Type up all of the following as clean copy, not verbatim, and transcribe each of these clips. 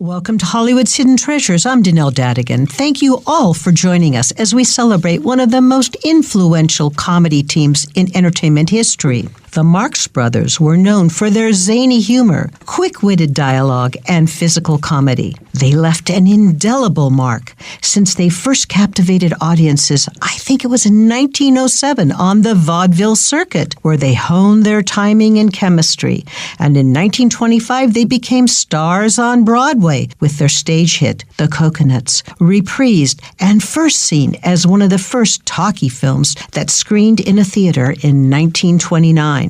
Welcome to Hollywood's Hidden Treasures. I'm Donelle Dadigan. Thank you all for joining us as we celebrate one of the most influential comedy teams in entertainment history. The Marx Brothers were known for their zany humor, quick-witted dialogue, and physical comedy. They left an indelible mark since they first captivated audiences, I think it was in 1907, on the vaudeville circuit, where they honed their timing and chemistry. And in 1925, they became stars on Broadway with their stage hit, The Coconuts, reprised and first seen as one of the first talkie films that screened in a theater in 1929.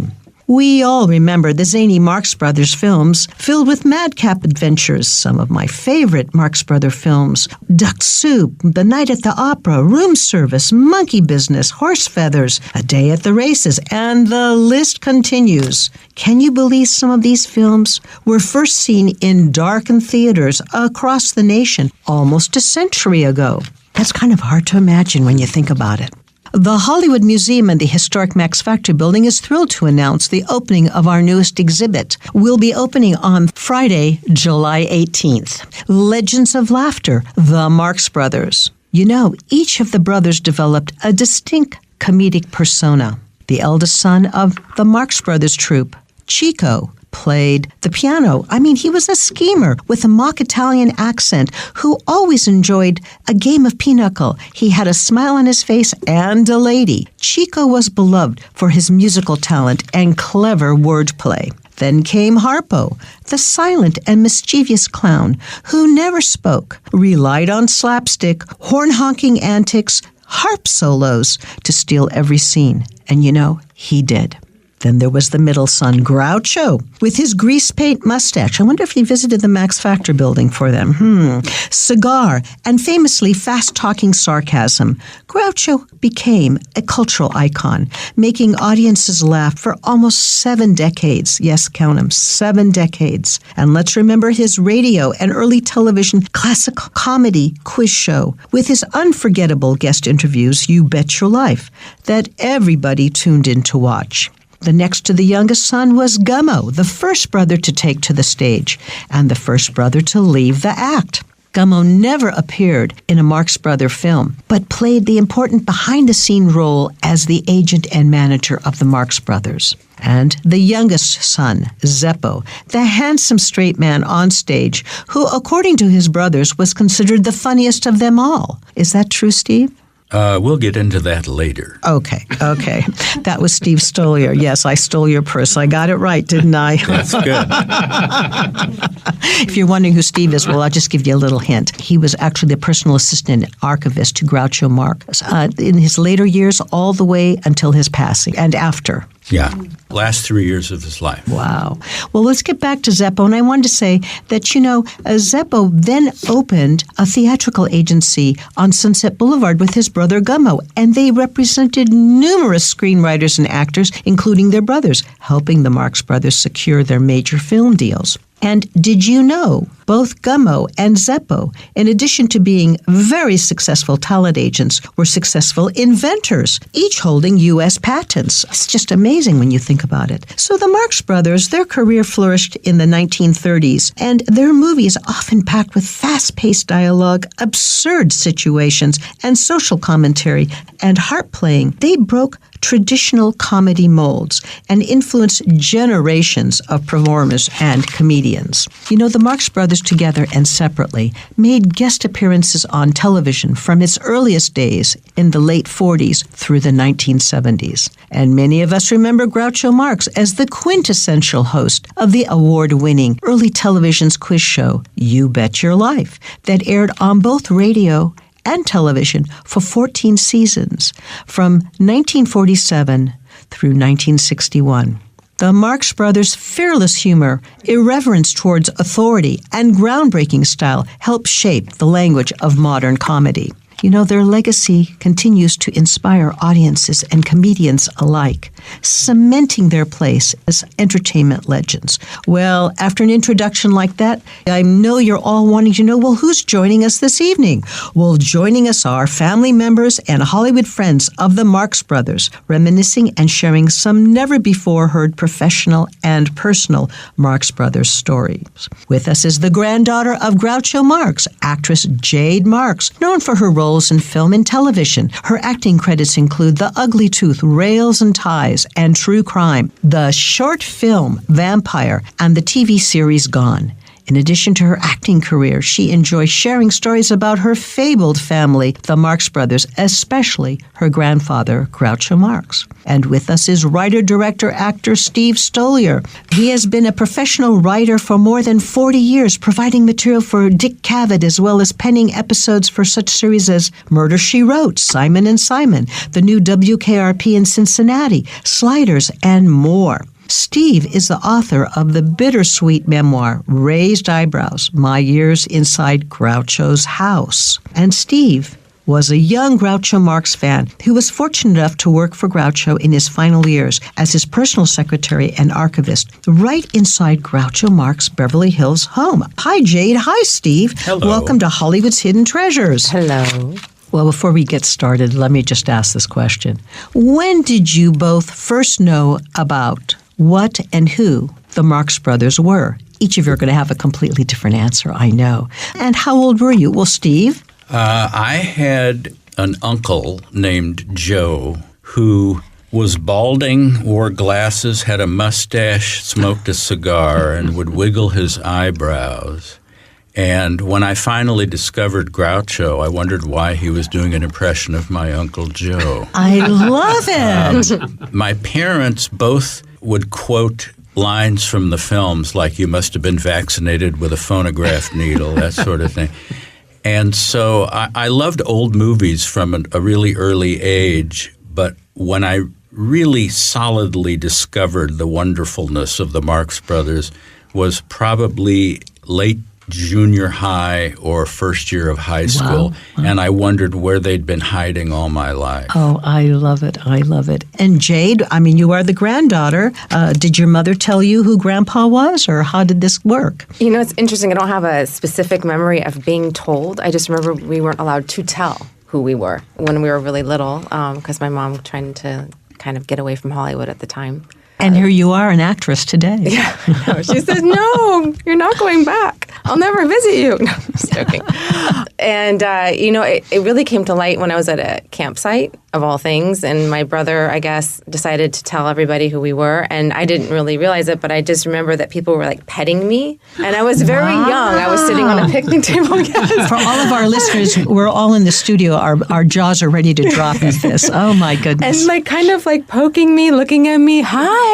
We all remember the zany Marx Brothers films filled with madcap adventures. Some of my favorite Marx Brother films: Duck Soup, The Night at the Opera, Room Service, Monkey Business, Horse Feathers, A Day at the Races, and the list continues. Can you believe some of these films were first seen in darkened theaters across the nation almost a century ago? That's kind of hard to imagine when you think about it. The Hollywood Museum and the historic Max Factor building is thrilled to announce the opening of our newest exhibit. We'll be opening on Friday, July 18th. Legends of Laughter, The Marx Brothers. You know, each of the brothers developed a distinct comedic persona. The eldest son of the Marx Brothers troupe, Chico, played the piano. He was a schemer with a mock Italian accent who always enjoyed a game of pinochle. He had a smile on his face and a lady. Chico was beloved for his musical talent and clever wordplay. Then came Harpo, the silent and mischievous clown who never spoke, relied on slapstick, horn-honking antics, harp solos to steal every scene. And he did. Then there was the middle son, Groucho, with his grease paint mustache. I wonder if he visited the Max Factor building for them. Cigar, and famously fast-talking sarcasm. Groucho became a cultural icon, making audiences laugh for almost 7 decades. Yes, count them, 7 decades. And let's remember his radio and early television classic comedy quiz show with his unforgettable guest interviews, You Bet Your Life, that everybody tuned in to watch. The next to the youngest son was Gummo, the first brother to take to the stage and the first brother to leave the act. Gummo never appeared in a Marx Brother film, but played the important behind-the-scene role as the agent and manager of the Marx Brothers. And the youngest son, Zeppo, the handsome straight man on stage, who, according to his brothers, was considered the funniest of them all. Is that true, Steve? We'll get into that later. Okay. That was Steve Stoliar. Yes, I stole your purse. I got it right, didn't I? That's good. If you're wondering who Steve is, well, I'll just give you a little hint. He was actually the personal assistant and archivist to Groucho Marx in his later years all the way until his passing and after. Yeah, last 3 years of his life. Wow. Well, let's get back to Zeppo. And I wanted to say that, Zeppo then opened a theatrical agency on Sunset Boulevard with his brother Gummo, and they represented numerous screenwriters and actors, including their brothers, helping the Marx Brothers secure their major film deals. And did you know both Gummo and Zeppo, in addition to being very successful talent agents, were successful inventors, each holding U.S. patents? It's just amazing when you think about it. So the Marx Brothers, their career flourished in the 1930s, and their movies often packed with fast-paced dialogue, absurd situations, and social commentary and harp playing. They broke traditional comedy molds and influenced generations of performers and comedians. The Marx Brothers, together and separately, made guest appearances on television from its earliest days in the late 40s through the 1970s. And many of us remember Groucho Marx as the quintessential host of the award-winning early television's quiz show, You Bet Your Life, that aired on both radio and television for 14 seasons, from 1947 through 1961. The Marx Brothers' fearless humor, irreverence towards authority, and groundbreaking style helped shape the language of modern comedy. Their legacy continues to inspire audiences and comedians alike, cementing their place as entertainment legends. Well, after an introduction like that, I know you're all wanting to know, well, who's joining us this evening? Well, joining us are family members and Hollywood friends of the Marx Brothers, reminiscing and sharing some never-before-heard professional and personal Marx Brothers stories. With us is the granddaughter of Groucho Marx, actress Jade Marx, known for her roles in film and television. Her acting credits include The Ugly Tooth, Rails and Ties, and True Crime, the short film Vampire, and the TV series Gone. In addition to her acting career, she enjoys sharing stories about her fabled family, the Marx Brothers, especially her grandfather, Groucho Marx. And with us is writer-director-actor Steve Stoliar. He has been a professional writer for more than 40 years, providing material for Dick Cavett as well as penning episodes for such series as Murder, She Wrote, Simon & Simon, the new WKRP in Cincinnati, Sliders, and more. Steve is the author of the bittersweet memoir, Raised Eyebrows, My Years Inside Groucho's House. And Steve was a young Groucho Marx fan who was fortunate enough to work for Groucho in his final years as his personal secretary and archivist, right inside Groucho Marx Beverly Hills home. Hi, Jade. Hi, Steve. Hello. Welcome to Hollywood's Hidden Treasures. Hello. Well, before we get started, let me just ask this question. When did you both first know about what and who the Marx Brothers were? Each of you are going to have a completely different answer, I know. And how old were you? Well, Steve? I had an uncle named Joe who was balding, wore glasses, had a mustache, smoked a cigar, and would wiggle his eyebrows. And when I finally discovered Groucho, I wondered why he was doing an impression of my Uncle Joe. I love it. My parents both would quote lines from the films like, "You must have been vaccinated with a phonograph needle," that sort of thing. And so I loved old movies from a really early age, but when I really solidly discovered the wonderfulness of the Marx Brothers was probably late junior high or first year of high school, Wow. and I wondered where they'd been hiding all my life. Oh, I love it. I love it. And Jade, I mean, you are the granddaughter. Did your mother tell you who Grandpa was, or how did this work? It's interesting. I don't have a specific memory of being told. I just remember we weren't allowed to tell who we were when we were really little because my mom trying to kind of get away from Hollywood at the time. And here you are, an actress today. Yeah, no, she says, "No, you're not going back. I'll never visit you." No, I'm just joking. And, it really came to light when I was at a campsite, of all things, and my brother, I guess, decided to tell everybody who we were, and I didn't really realize it, but I just remember that people were, petting me, and I was very young. I was sitting on a picnic table. Yes. For all of our listeners, we're all in the studio. Our jaws are ready to drop at this. Oh, my goodness. And, kind of, poking me, looking at me, "Hi,"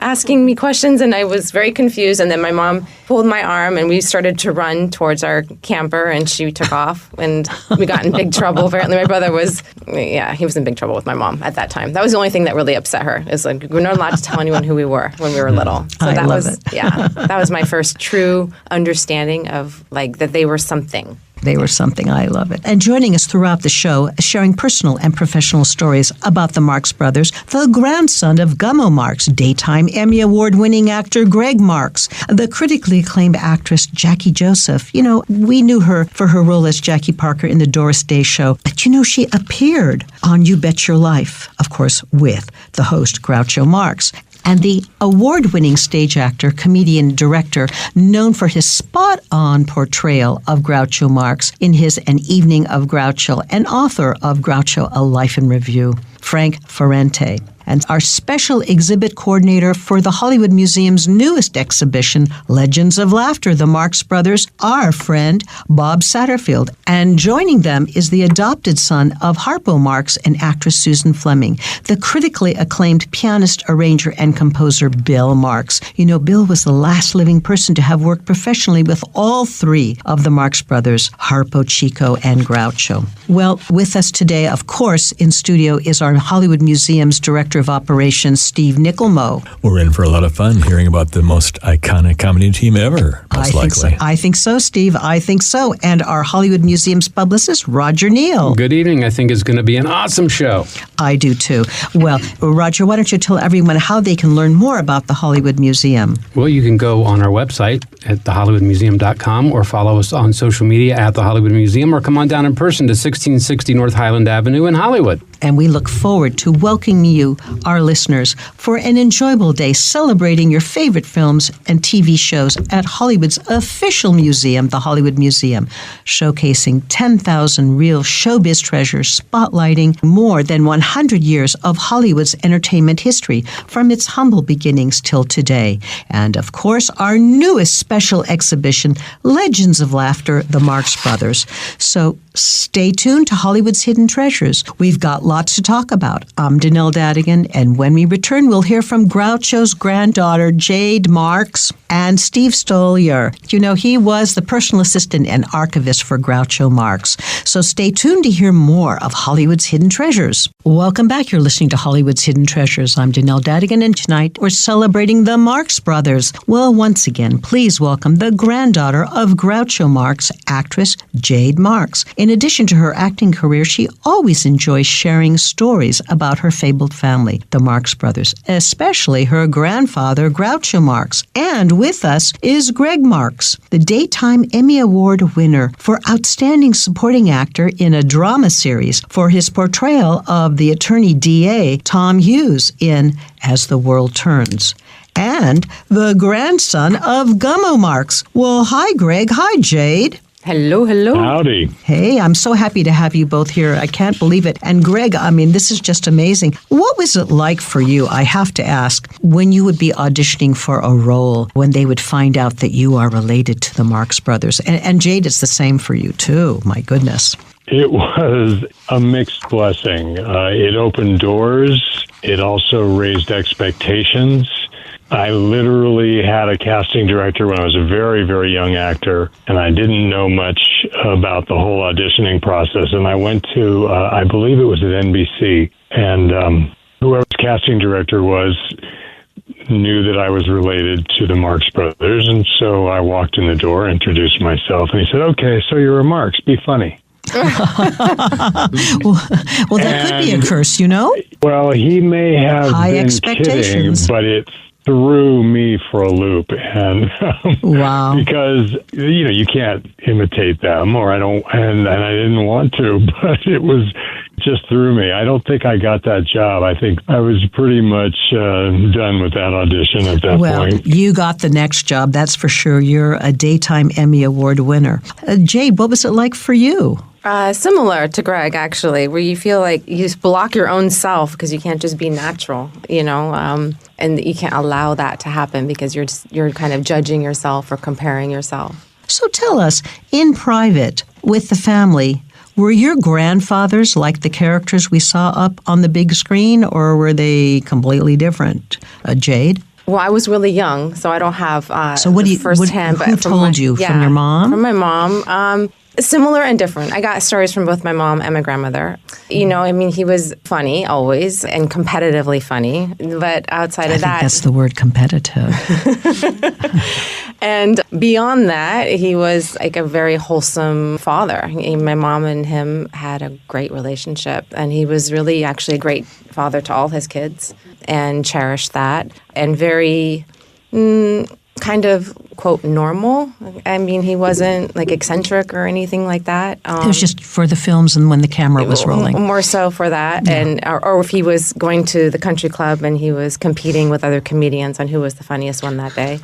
asking me questions, and I was very confused, and then my mom pulled my arm, and we started to run towards our camper, and she took off, and we got in big trouble. Apparently, my brother he was in big trouble with my mom at that time. That was the only thing that really upset her, is we're not allowed to tell anyone who we were when we were little. So I that love was it. that was my first true understanding of that they were something. They were something. I love it. And joining us throughout the show, sharing personal and professional stories about the Marx Brothers, the grandson of Gummo Marx, daytime Emmy Award-winning actor Gregg Marx, the critically acclaimed actress Jackie Joseph. We knew her for her role as Jackie Parker in the Doris Day Show, but she appeared on You Bet Your Life, of course, with the host Groucho Marx. And the award-winning stage actor, comedian, director, known for his spot-on portrayal of Groucho Marx in his An Evening of Groucho, and author of Groucho, A Life in Review, Frank Ferrante. And our special exhibit coordinator for the Hollywood Museum's newest exhibition, Legends of Laughter, the Marx Brothers, our friend Bob Satterfield. And joining them is the adopted son of Harpo Marx and actress Susan Fleming, the critically acclaimed pianist, arranger, and composer Bill Marx. Bill was the last living person to have worked professionally with all three of the Marx Brothers, Harpo, Chico, and Groucho. Well, with us today, of course, in studio is our Hollywood Museum's Director Director of Operations, Steve Nickelmo. We're in for a lot of fun hearing about the most iconic comedy team ever, most likely. I think so, Steve. I think so. And our Hollywood Museum's publicist, Roger Neal. Good evening. I think it's going to be an awesome show. I do too. Well, Roger, why don't you tell everyone how they can learn more about the Hollywood Museum? Well, you can go on our website at thehollywoodmuseum.com or follow us on social media at the Hollywood Museum, or come on down in person to 1660 North Highland Avenue in Hollywood. And we look forward to welcoming you, our listeners, for an enjoyable day celebrating your favorite films and TV shows at Hollywood's official museum, the Hollywood Museum, showcasing 10,000 real showbiz treasures, spotlighting more than 100 years of Hollywood's entertainment history from its humble beginnings till today. And, of course, our newest special exhibition, Legends of Laughter, the Marx Brothers. So stay tuned to Hollywood's Hidden Treasures. We've got lots to talk about. I'm Donelle Dadigan, and when we return, we'll hear from Groucho's granddaughter, Jade Marx, and Steve Stoliar. You know, he was the personal assistant and archivist for Groucho Marx. So stay tuned to hear more of Hollywood's Hidden Treasures. Welcome back. You're listening to Hollywood's Hidden Treasures. I'm Donelle Dadigan, and tonight we're celebrating the Marx Brothers. Well, once again, please welcome the granddaughter of Groucho Marx, actress Jade Marx. In addition to her acting career, she always enjoys sharing stories about her fabled family, the Marx Brothers, especially her grandfather, Groucho Marx. And with us is Gregg Marx, the Daytime Emmy Award winner for Outstanding Supporting Actor in a Drama Series for his portrayal of the attorney DA Tom Hughes in As the World Turns, and the grandson of Gummo Marx. Well, hi, Gregg. Hi, Jade. Hello, hello. Howdy. Hey, I'm so happy to have you both here. I can't believe it. And Gregg, I mean, this is just amazing. What was it like for you, I have to ask, when you would be auditioning for a role, when they would find out that you are related to the Marx Brothers? And Jade, it's the same for you, too. My goodness. It was a mixed blessing. It opened doors. It also raised expectations. I literally had a casting director when I was a very, very young actor, and I didn't know much about the whole auditioning process. And I went to, I believe it was at NBC, and whoever's casting director was knew that I was related to the Marx Brothers. And so I walked in the door, introduced myself, and he said, "Okay, so you're a Marx, be funny." well, that could be a curse, you know? Well, he may have high been expectations, kidding, but it threw me for a loop. And wow, because you can't imitate them, or I don't, and I didn't want to, but it was just threw me. I don't think I got that job. I think I was pretty much done with that audition at that point. Well, you got the next job, that's for sure. You're a Daytime Emmy Award winner. Jade, what was it like for you? Similar to Gregg, actually, where you feel like you block your own self because you can't just be natural, and you can't allow that to happen because you're kind of judging yourself or comparing yourself. So tell us, in private, with the family, were your grandfathers like the characters we saw up on the big screen, or were they completely different? Jade? Well, I was really young, so I don't have firsthand. Who told you? From your mom? From my mom. Similar and different. I got stories from both my mom and my grandmother. He was funny always and competitively funny. But outside of that, I think that's the word, competitive. And beyond that, he was like a very wholesome father. My mom and him had a great relationship, and he was really actually a great father to all his kids and cherished that, and very kind of, quote, normal. I mean, he wasn't like eccentric or anything like that. It was just for the films and when the camera was rolling. More so for that. Yeah. And or if he was going to the country club and he was competing with other comedians on who was the funniest one that day.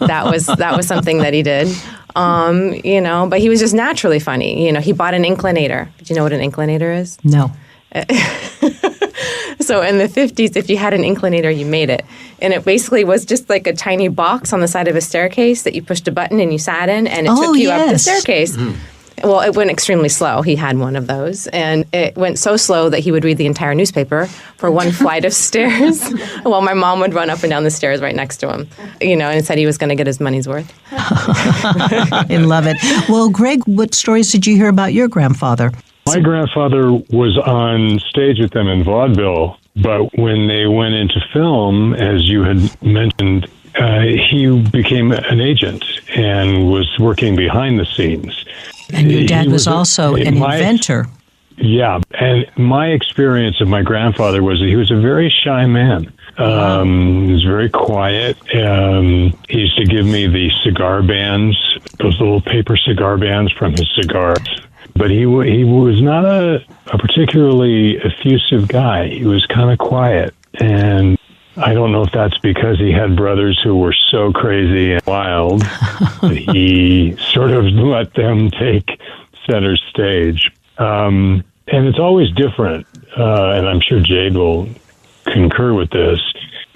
that was something that he did. But he was just naturally funny. He bought an inclinator. Do you know what an inclinator is? No. So in the 50s, if you had an inclinator, you made it. And it basically was just like a tiny box on the side of a staircase that you pushed a button and you sat in, and it took you up the staircase. Mm-hmm. Well, it went extremely slow. He had one of those. And it went so slow that he would read the entire newspaper for one flight of stairs while my mom would run up and down the stairs right next to him, and said he was going to get his money's worth. I love it. Well, Gregg, what stories did you hear about your grandfather? My grandfather was on stage with them in vaudeville But when they went into film, as you had mentioned, he became an agent and was working behind the scenes. And your dad was also an inventor. Yeah, and my experience of my grandfather was that he was a very shy man. He was very quiet. He used to give me the cigar bands, those little paper cigar bands from his cigars. But he was not a particularly effusive guy. He was kind of quiet. And I don't know if that's because he had brothers who were so crazy and wild that he sort of let them take center stage. And it's always different, and I'm sure Jade will concur with this.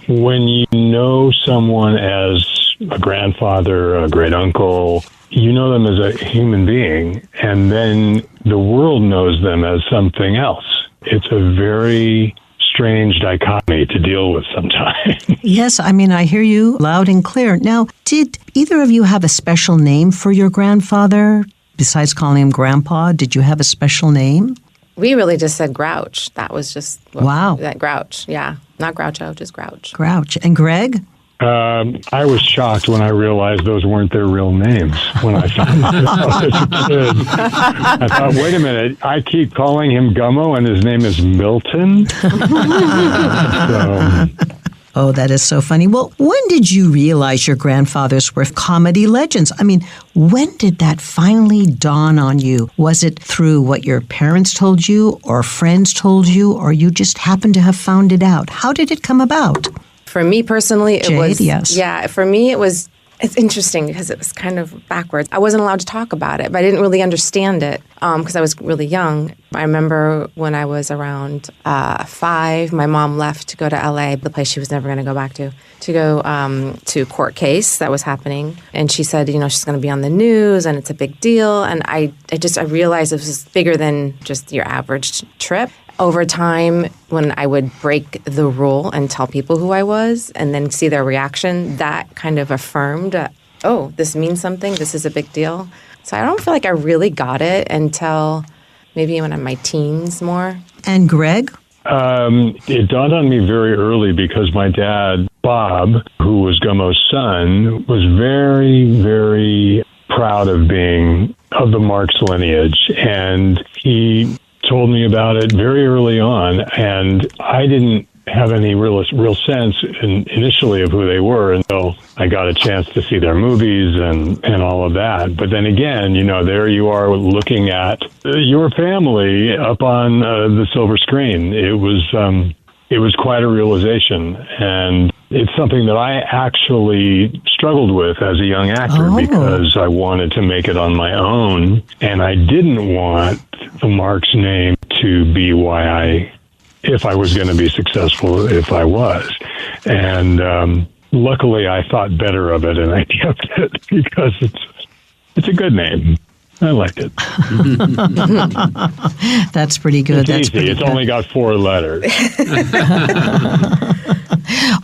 When you know someone as a grandfather, a great uncle, you know them as a human being, and then the world knows them as something else. It's a very strange dichotomy to deal with sometimes. Yes, I mean, I hear you loud and clear. Now, did either of you have a special name for your grandfather? Besides calling him Grandpa, did you have a special name? We really just said Grouch. That was just... Wow. That Grouch, yeah. Not Groucho, just Grouch. Grouch. And Gregg? I was shocked when I realized those weren't their real names when I found out as a kid. I thought, wait a minute, I keep calling him Gummo and his name is Milton? Oh, that is so funny. Well, when did you realize your grandfathers were comedy legends? I mean, when did that finally dawn on you? Was it through what your parents told you or friends told you, or you just happened to have found it out? How did it come about? For me personally, it Jade, was... yes. Yeah, for me it was... It's interesting because it was kind of backwards. I wasn't allowed to talk about it, but I didn't really understand it because I was really young. I remember when I was around 5, my mom left to go to L.A., the place she was never going to go back to go to a court case that was happening. And she said, she's going to be on the news and it's a big deal. And I realized it was bigger than just your average trip. Over time, when I would break the rule and tell people who I was and then see their reaction, that kind of affirmed, oh, this means something, this is a big deal. So I don't feel like I really got it until maybe when I'm in my teens more. And Gregg? It dawned on me very early because my dad, Bob, who was Gummo's son, was very, very proud of being of the Marx lineage. And he told me about it very early on, and I didn't have any real sense initially of who they were until I got a chance to see their movies and all of that. But then again, there you are looking at your family up on the silver screen. It was quite a realization, and it's something that I actually struggled with as a young actor because I wanted to make it on my own, and I didn't want the Marx name to be if I was going to be successful, if I was. And luckily I thought better of it and I kept it because it's a good name. I liked it. That's pretty good. It's easy. It's only got 4 letters.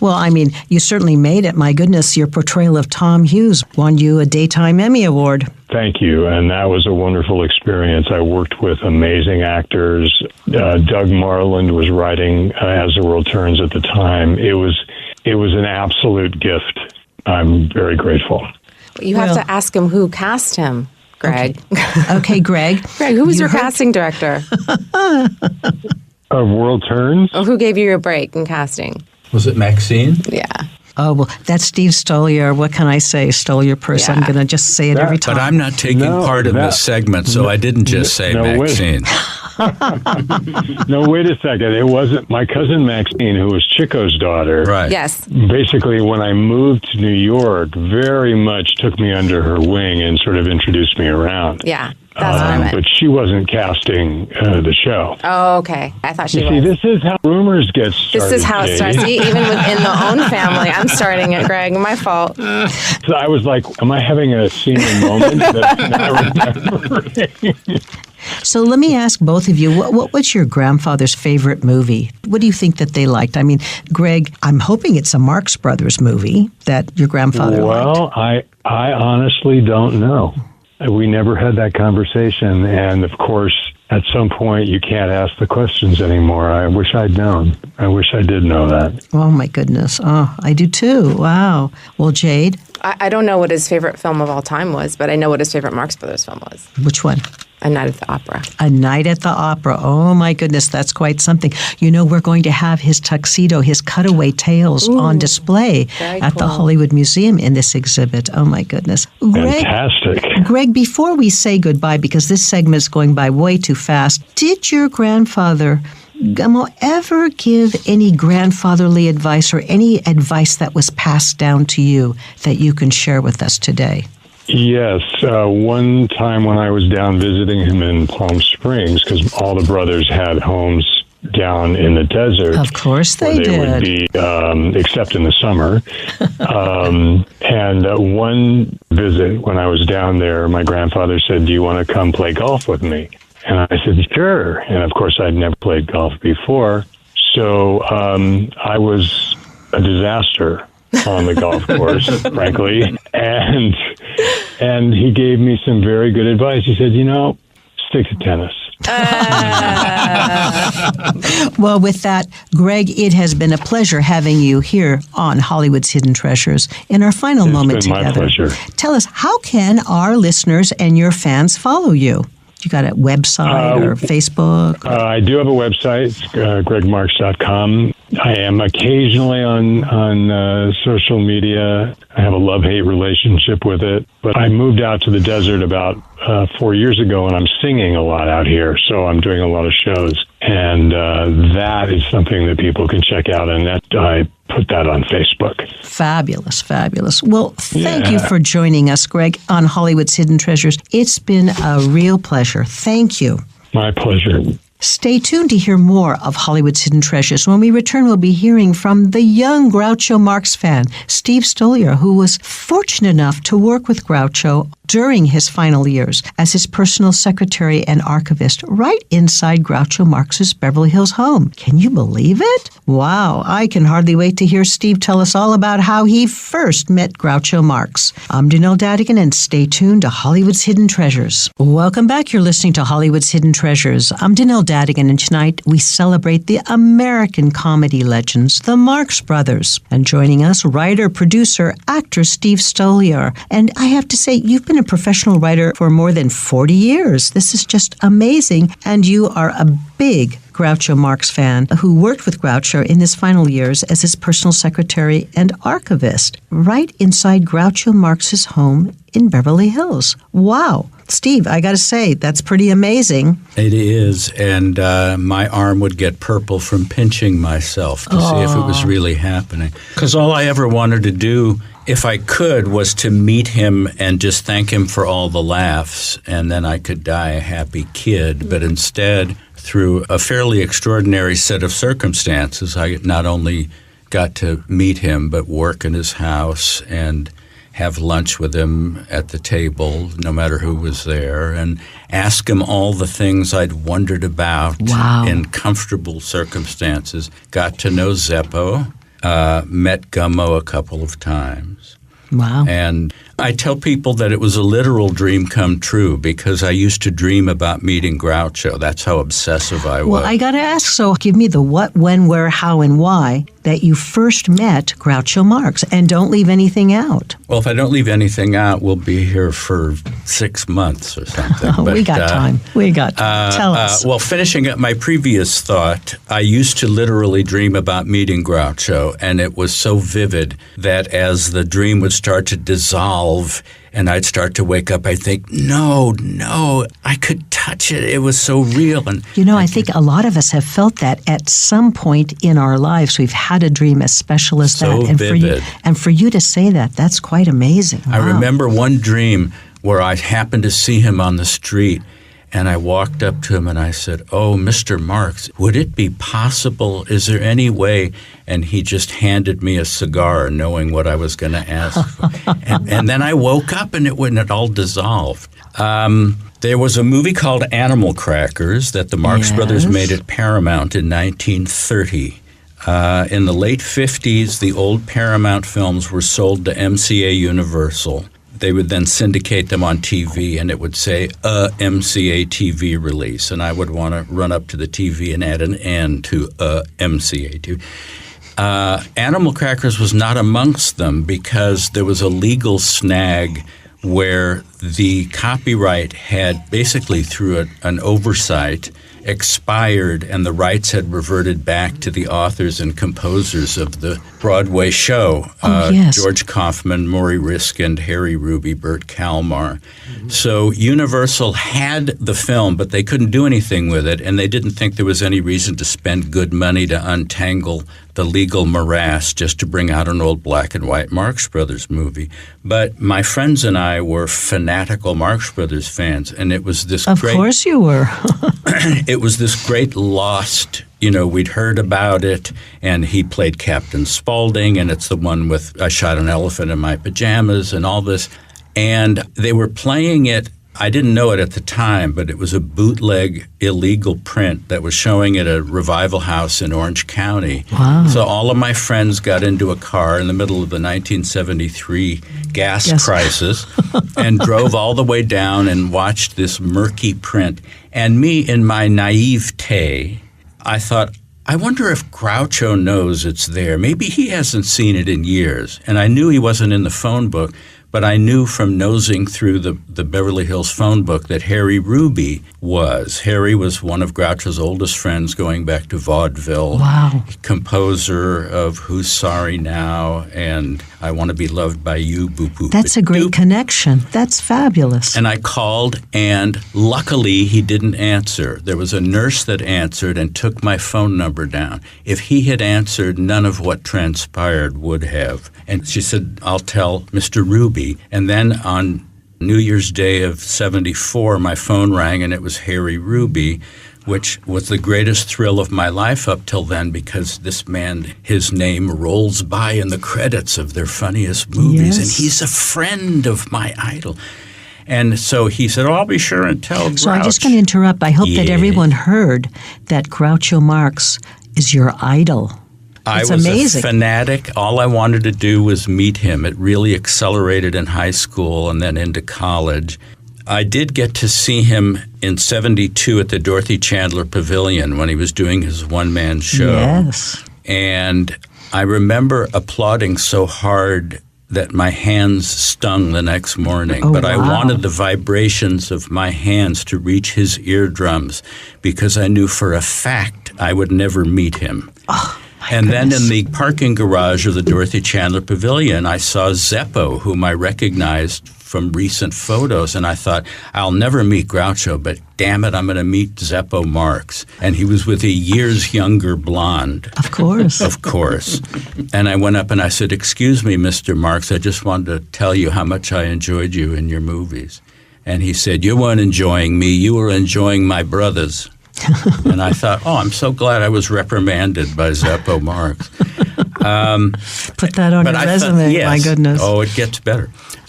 Well, I mean, you certainly made it. My goodness, your portrayal of Tom Hughes won you a Daytime Emmy Award. Thank you, and that was a wonderful experience. I worked with amazing actors. Doug Marland was writing As the World Turns at the time. It was an absolute gift. I'm very grateful. You have to ask him who cast him, Gregg. Okay, Gregg. Gregg, who was your casting director? Of World Turns? Oh, who gave you your break in casting? Was it Maxine? Yeah. Oh, well, that's Steve Stoliar. What can I say? Stoliar person. I'm going to just say it every time. But I'm not taking part in this segment, so I didn't just say Maxine. No, wait a second. It wasn't my cousin Maxine, who was Chico's daughter. Right. Yes. Basically, when I moved to New York, very much took me under her wing and sort of introduced me around. Yeah. That's what I meant. But she wasn't casting the show. Oh, okay. I thought she was. See, this is how rumors get started. This is how it starts. See, even within the own family, I'm starting it, Gregg. My fault. So I was like, am I having a senior moment that I'm not remembering? So let me ask both of you, what was your grandfather's favorite movie? What do you think that they liked? I mean, Gregg, I'm hoping it's a Marx Brothers movie that your grandfather liked. Well, I honestly don't know. we never had that conversation. And of course, at some point, you can't ask the questions anymore. I wish I'd known. I wish I did know that. Oh, my goodness. Oh, I do too. Wow. Well, Jade? I don't know what his favorite film of all time was, but I know what his favorite Marx Brothers film was. Which one? A Night at the Opera. A Night at the Opera. Oh, my goodness, that's quite something. You know, we're going to have his tuxedo, his cutaway tails on display at the Hollywood Museum in this exhibit. Oh, my goodness. Fantastic. Greg, before we say goodbye, because this segment is going by way too fast, did your grandfather, Gummo, ever give any grandfatherly advice or any advice that was passed down to you that you can share with us today? Yes. One time when I was down visiting him in Palm Springs, because all the brothers had homes down in the desert. Of course they did. Would be, except in the summer. And one visit when I was down there, my grandfather said, "Do you want to come play golf with me?" And I said, "Sure." And of course, I'd never played golf before. So I was a disaster on the golf course, frankly. And he gave me some very good advice. He said, stick to tennis. Well, with that, Gregg, it has been a pleasure having you here on Hollywood's Hidden Treasures in our final moment together. It's been my pleasure. Tell us, how can our listeners and your fans follow you? You got a website or Facebook? I do have a website, greggmarx.com. I am occasionally on social media. I have a love-hate relationship with it. But I moved out to the desert about 4 years ago, and I'm singing a lot out here. So I'm doing a lot of shows. And that is something that people can check out. And I put that on Facebook. Fabulous, fabulous. Well, thank you for joining us, Gregg, on Hollywood's Hidden Treasures. It's been a real pleasure. Thank you. My pleasure. Stay tuned to hear more of Hollywood's Hidden Treasures. When we return, we'll be hearing from the young Groucho Marx fan, Steve Stoliar, who was fortunate enough to work with Groucho during his final years as his personal secretary and archivist right inside Groucho Marx's Beverly Hills home. Can you believe it? Wow, I can hardly wait to hear Steve tell us all about how he first met Groucho Marx. I'm Donelle Dadigan, and stay tuned to Hollywood's Hidden Treasures. Welcome back. You're listening to Hollywood's Hidden Treasures. I'm Donelle Dadigan, and tonight we celebrate the American comedy legends, the Marx Brothers. And joining us, writer, producer, actor Steve Stoliar. And I have to say, you've been a professional writer for more than 40 years. This is just amazing. And you are a big Groucho Marx fan who worked with Groucho in his final years as his personal secretary and archivist right inside Groucho Marx's home in Beverly Hills. Wow. Steve, I got to say, that's pretty amazing. It is, and my arm would get purple from pinching myself to see if it was really happening. Because all I ever wanted to do, if I could, was to meet him and just thank him for all the laughs, and then I could die a happy kid. But instead, through a fairly extraordinary set of circumstances, I not only got to meet him, but work in his house and have lunch with him at the table, no matter who was there, and ask him all the things I'd wondered about in comfortable circumstances. Got to know Zeppo, met Gummo a couple of times. Wow. And I tell people that it was a literal dream come true because I used to dream about meeting Groucho. That's how obsessive I was. Well, I got to ask, so give me the what, when, where, how, and why that you first met Groucho Marx, and don't leave anything out. Well, if I don't leave anything out, we'll be here for 6 months or something. But, we got time. We got time. Tell us. Well, finishing up my previous thought, I used to literally dream about meeting Groucho, and it was so vivid that as the dream would start to dissolve and I'd start to wake up, I'd think, no, I could touch it. It was so real. And I think a lot of us have felt that at some point in our lives. We've had a dream as special as so that. And vivid. For you to say that, that's quite amazing. Wow. I remember one dream where I happened to see him on the street, and I walked up to him and I said, "Oh, Mr. Marx, would it be possible? Is there any way?" And he just handed me a cigar, knowing what I was going to ask for. and then I woke up and it all dissolved. There was a movie called Animal Crackers that the Marx Brothers made at Paramount in 1930. In the late 50s, the old Paramount films were sold to MCA Universal. they would then syndicate them on TV, and it would say, MCA TV release. And I would want to run up to the TV and add an N to MCA TV. Animal Crackers was not amongst them because there was a legal snag where the copyright had basically, through an oversight, expired, and the rights had reverted back to the authors and composers of the Broadway show. Yes. George Kaufman, Maury Riskind, Harry Ruby, Burt Kalmar. So Universal had the film, but they couldn't do anything with it, and they didn't think there was any reason to spend good money to untangle the legal morass just to bring out an old black and white Marx Brothers movie. But my friends and I were fanatical Marx Brothers fans, and it was this Of course you were. It was this great lost, we'd heard about it, and he played Captain Spaulding, and it's the one with I Shot an Elephant in My Pajamas and all this. And they were playing it. I didn't know it at the time, but it was a bootleg illegal print that was showing at a revival house in Orange County. Wow. So all of my friends got into a car in the middle of the 1973 gas crisis and drove all the way down and watched this murky print. And me, in my naivete, I thought, I wonder if Groucho knows it's there. Maybe he hasn't seen it in years. And I knew he wasn't in the phone book, but I knew from nosing through the Beverly Hills phone book that Harry Ruby was. Harry was one of Groucho's oldest friends going back to vaudeville. Wow. Composer of Who's Sorry Now and I Want to Be Loved by You, Boop Boop. That's a great connection. That's fabulous. And I called, and luckily he didn't answer. There was a nurse that answered and took my phone number down. If he had answered, none of what transpired would have. And she said, I'll tell Mr. Ruby. And then on New Year's Day of 74, my phone rang, and it was Harry Ruby, which was the greatest thrill of my life up till then, because this man, his name rolls by in the credits of their funniest movies, and he's a friend of my idol. And so he said, I'll be sure and tell Grouch. So I'm just going to interrupt. I hope that everyone heard that Groucho Marx is your idol. It's I was amazing. A fanatic. All I wanted to do was meet him. It really accelerated in high school and then into college. I did get to see him in 72 at the Dorothy Chandler Pavilion when he was doing his one-man show. Yes. And I remember applauding so hard that my hands stung the next morning. Oh, but I wow. wanted the vibrations of my hands to reach his eardrums because I knew for a fact I would never meet him. Oh. And then in the parking garage of the Dorothy Chandler Pavilion, I saw Zeppo, whom I recognized from recent photos, and I thought, I'll never meet Groucho, but damn it, I'm going to meet Zeppo Marx. And he was with a years younger blonde. Of course. Of course. And I went up and I said, excuse me, Mr. Marx, I just wanted to tell you how much I enjoyed you in your movies. And he said, you weren't enjoying me, you were enjoying my brothers. And I thought, I'm so glad I was reprimanded by Zeppo Marx. Put that on your resume, yes. My goodness. Oh, it gets better.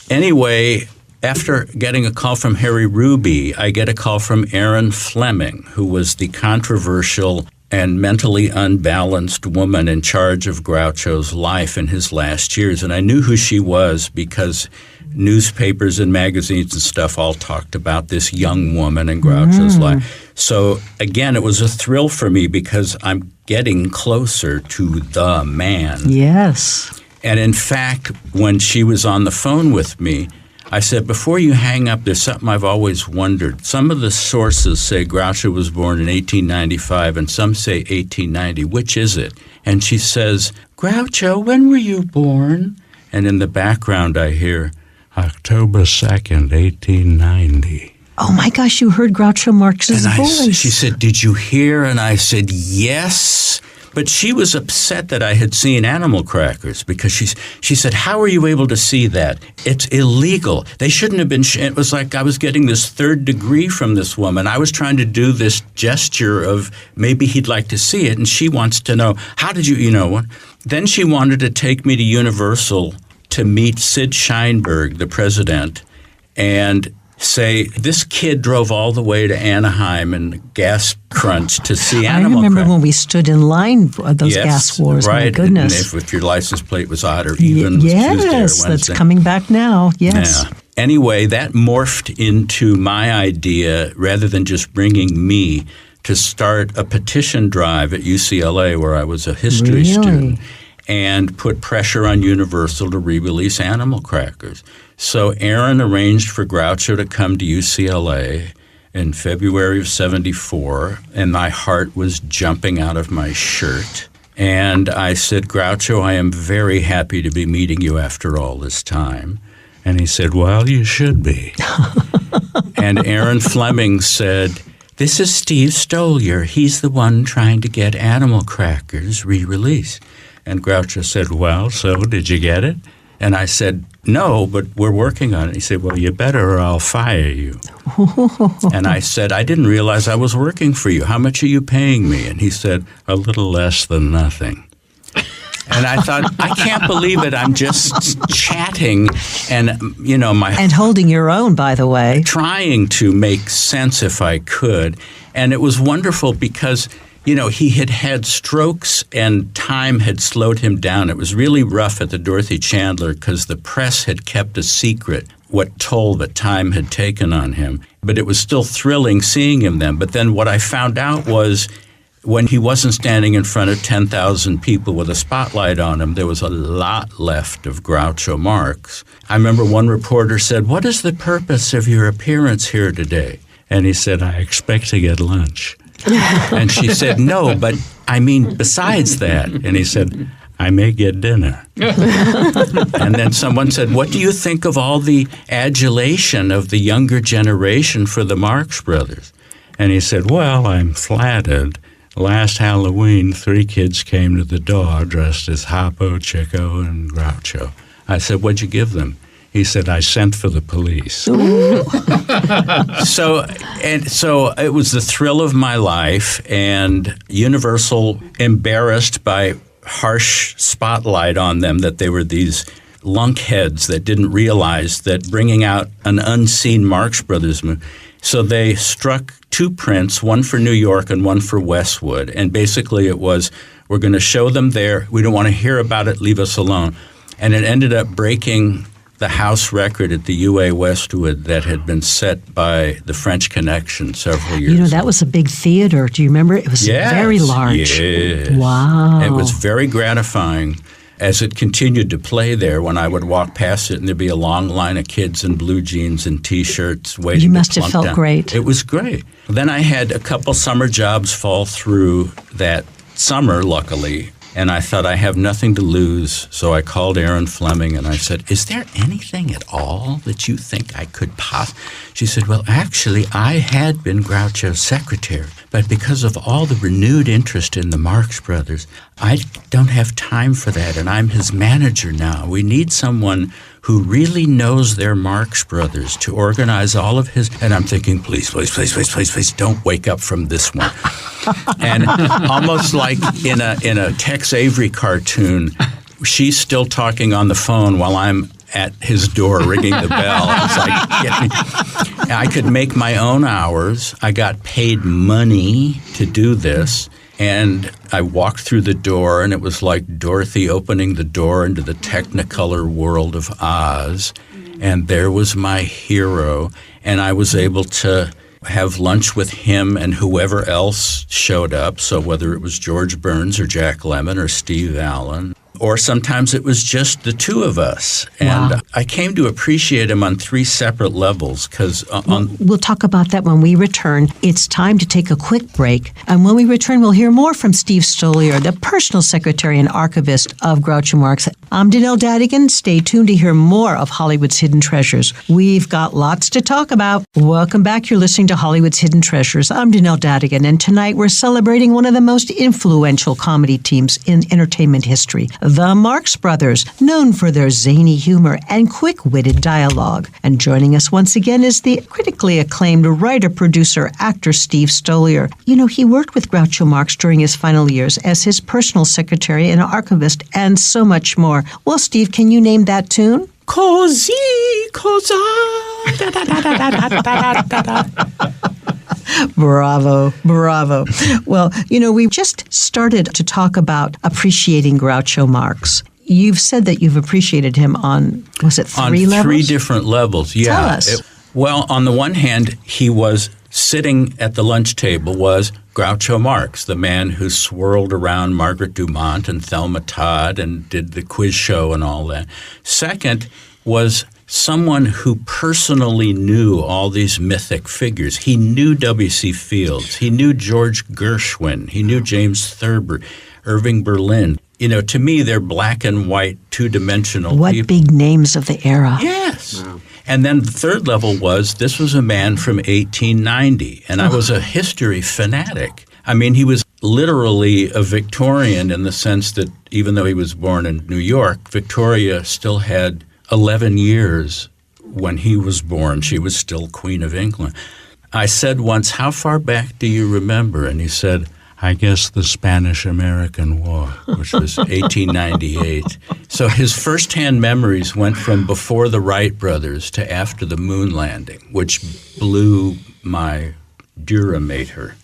Anyway, after getting a call from Harry Ruby, I get a call from Erin Fleming, who was the controversial and mentally unbalanced woman in charge of Groucho's life in his last years. And I knew who she was because newspapers and magazines and stuff all talked about this young woman in Groucho's life. So, again, it was a thrill for me because I'm getting closer to the man. Yes. And, in fact, when she was on the phone with me, I said, before you hang up, there's something I've always wondered. Some of the sources say Groucho was born in 1895 and some say 1890. Which is it? And she says, Groucho, when were you born? And in the background I hear, October 2nd, 1890. Oh, my gosh, you heard Groucho Marx's voice. She said, did you hear? And I said, yes. But she was upset that I had seen Animal Crackers because she said, how are you able to see that? It's illegal. They shouldn't have been. It was like I was getting this third degree from this woman. I was trying to do this gesture of maybe he'd like to see it, and she wants to know, how did you know what? Then she wanted to take me to Universal to meet Sid Sheinberg, the president, and say, this kid drove all the way to Anaheim and gas crunch to see Animal I remember Crackers. when we stood in line for those gas wars. Right. My goodness. And if your license plate was odd or even. Yes, that's coming back now. Yes. Yeah. anyway, that morphed into my idea, rather than just bringing me, to start a petition drive at UCLA, where I was a history student, and put pressure on Universal to re-release Animal Crackers. So Aaron arranged for Groucho to come to UCLA in February of '74, and my heart was jumping out of my shirt. And I said, Groucho, I am very happy to be meeting you after all this time. And he said, well, you should be. And Aaron Fleming said, this is Steve Stoliar. He's the one trying to get Animal Crackers re-released. And Groucho said, well, so did you get it? And I said, no, but we're working on it. He said, well, you better or I'll fire you. And I said, I didn't realize I was working for you. How much are you paying me? And he said, a little less than nothing. And I thought, I can't believe it. I'm just chatting and, And holding your own, by the way. Trying to make sense if I could. And it was wonderful because, he had had strokes and time had slowed him down. It was really rough at the Dorothy Chandler because the press had kept a secret what toll that time had taken on him. But it was still thrilling seeing him then. But then what I found out was when he wasn't standing in front of 10,000 people with a spotlight on him, there was a lot left of Groucho Marx. I remember one reporter said, what is the purpose of your appearance here today? And he said, I expect to get lunch. And she said, no, but I mean, besides that. And he said, I may get dinner. And then someone said, what do you think of all the adulation of the younger generation for the Marx Brothers? And he said, well, I'm flattered. Last Halloween, 3 kids came to the door dressed as Harpo, Chico, and Groucho. I said, what'd you give them? He said, I sent for the police. So it was the thrill of my life, and Universal, embarrassed by harsh spotlight on them that they were these lunkheads that didn't realize that bringing out an unseen Marx Brothers movie. So they struck 2 prints, one for New York and one for Westwood. And basically it was, we're going to show them there. We don't want to hear about it. Leave us alone. And it ended up breaking the house record at the UA Westwood that had been set by the French Connection several years ago. That was a big theater. Do you remember? It was very large. Yes. Wow. It was very gratifying as it continued to play there. When I would walk past it and there'd be a long line of kids in blue jeans and T-shirts waiting. You must to have plunk felt down. great. It was great. Then I had a couple summer jobs fall through that summer, luckily. And I thought, I have nothing to lose. So I called Aaron Fleming and I said, is there anything at all that you think I could She said, well, actually, I had been Groucho's secretary. But because of all the renewed interest in the Marx Brothers, I don't have time for that. And I'm his manager now. We need someone who really knows their Marx Brothers to organize all of his. And I'm thinking, please, don't wake up from this one. And almost like in a Tex Avery cartoon, she's still talking on the phone while I'm at his door ringing the bell. It's like I could make my own hours. I got paid money to do this. And I walked through the door, and it was like Dorothy opening the door into the Technicolor world of Oz. And there was my hero. And I was able to have lunch with him and whoever else showed up. So whether it was George Burns or Jack Lemmon or Steve Allen, or sometimes it was just the two of us. And I came to appreciate him on 3 separate levels because we'll talk about that when we return. It's time to take a quick break. And when we return, we'll hear more from Steve Stoliar, the personal secretary and archivist of Groucho Marx. I'm Donelle Dadigan. Stay tuned to hear more of Hollywood's Hidden Treasures. We've got lots to talk about. Welcome back. You're listening to Hollywood's Hidden Treasures. I'm Donelle Dadigan, and tonight we're celebrating one of the most influential comedy teams in entertainment history, the Marx Brothers, known for their zany humor and quick-witted dialogue. And joining us once again is the critically acclaimed writer, producer, actor Steve Stoliar. You know, he worked with Groucho Marx during his final years as his personal secretary and archivist, and so much more. Well, Steve, can you name that tune? Così, cosa, da da da da da da da da. Bravo, bravo. Well, you know, we just started to talk about appreciating Groucho Marx. you've said that you've appreciated him on, was it three levels? On three different levels, yeah. Tell us. Well, on the one hand, he was sitting at the lunch table was Groucho Marx, the man who swirled around Margaret Dumont and Thelma Todd and did the quiz show and all that. Second was someone who personally knew all these mythic figures. He knew W.C. Fields. He knew George Gershwin. He knew James Thurber, Irving Berlin. You know, to me, they're black and white, two-dimensional What people. big names of the era. Yes. Wow. And then the third level was, this was a man from 1890, and I was a history fanatic. I mean, he was literally a Victorian in the sense that even though he was born in New York, Victoria still had 11 years when he was born. She was still Queen of England. I said once, how far back do you remember? And he said, I guess the Spanish-American War, which was 1898. So his first-hand memories went from before the Wright brothers to after the moon landing, which blew my Duramater.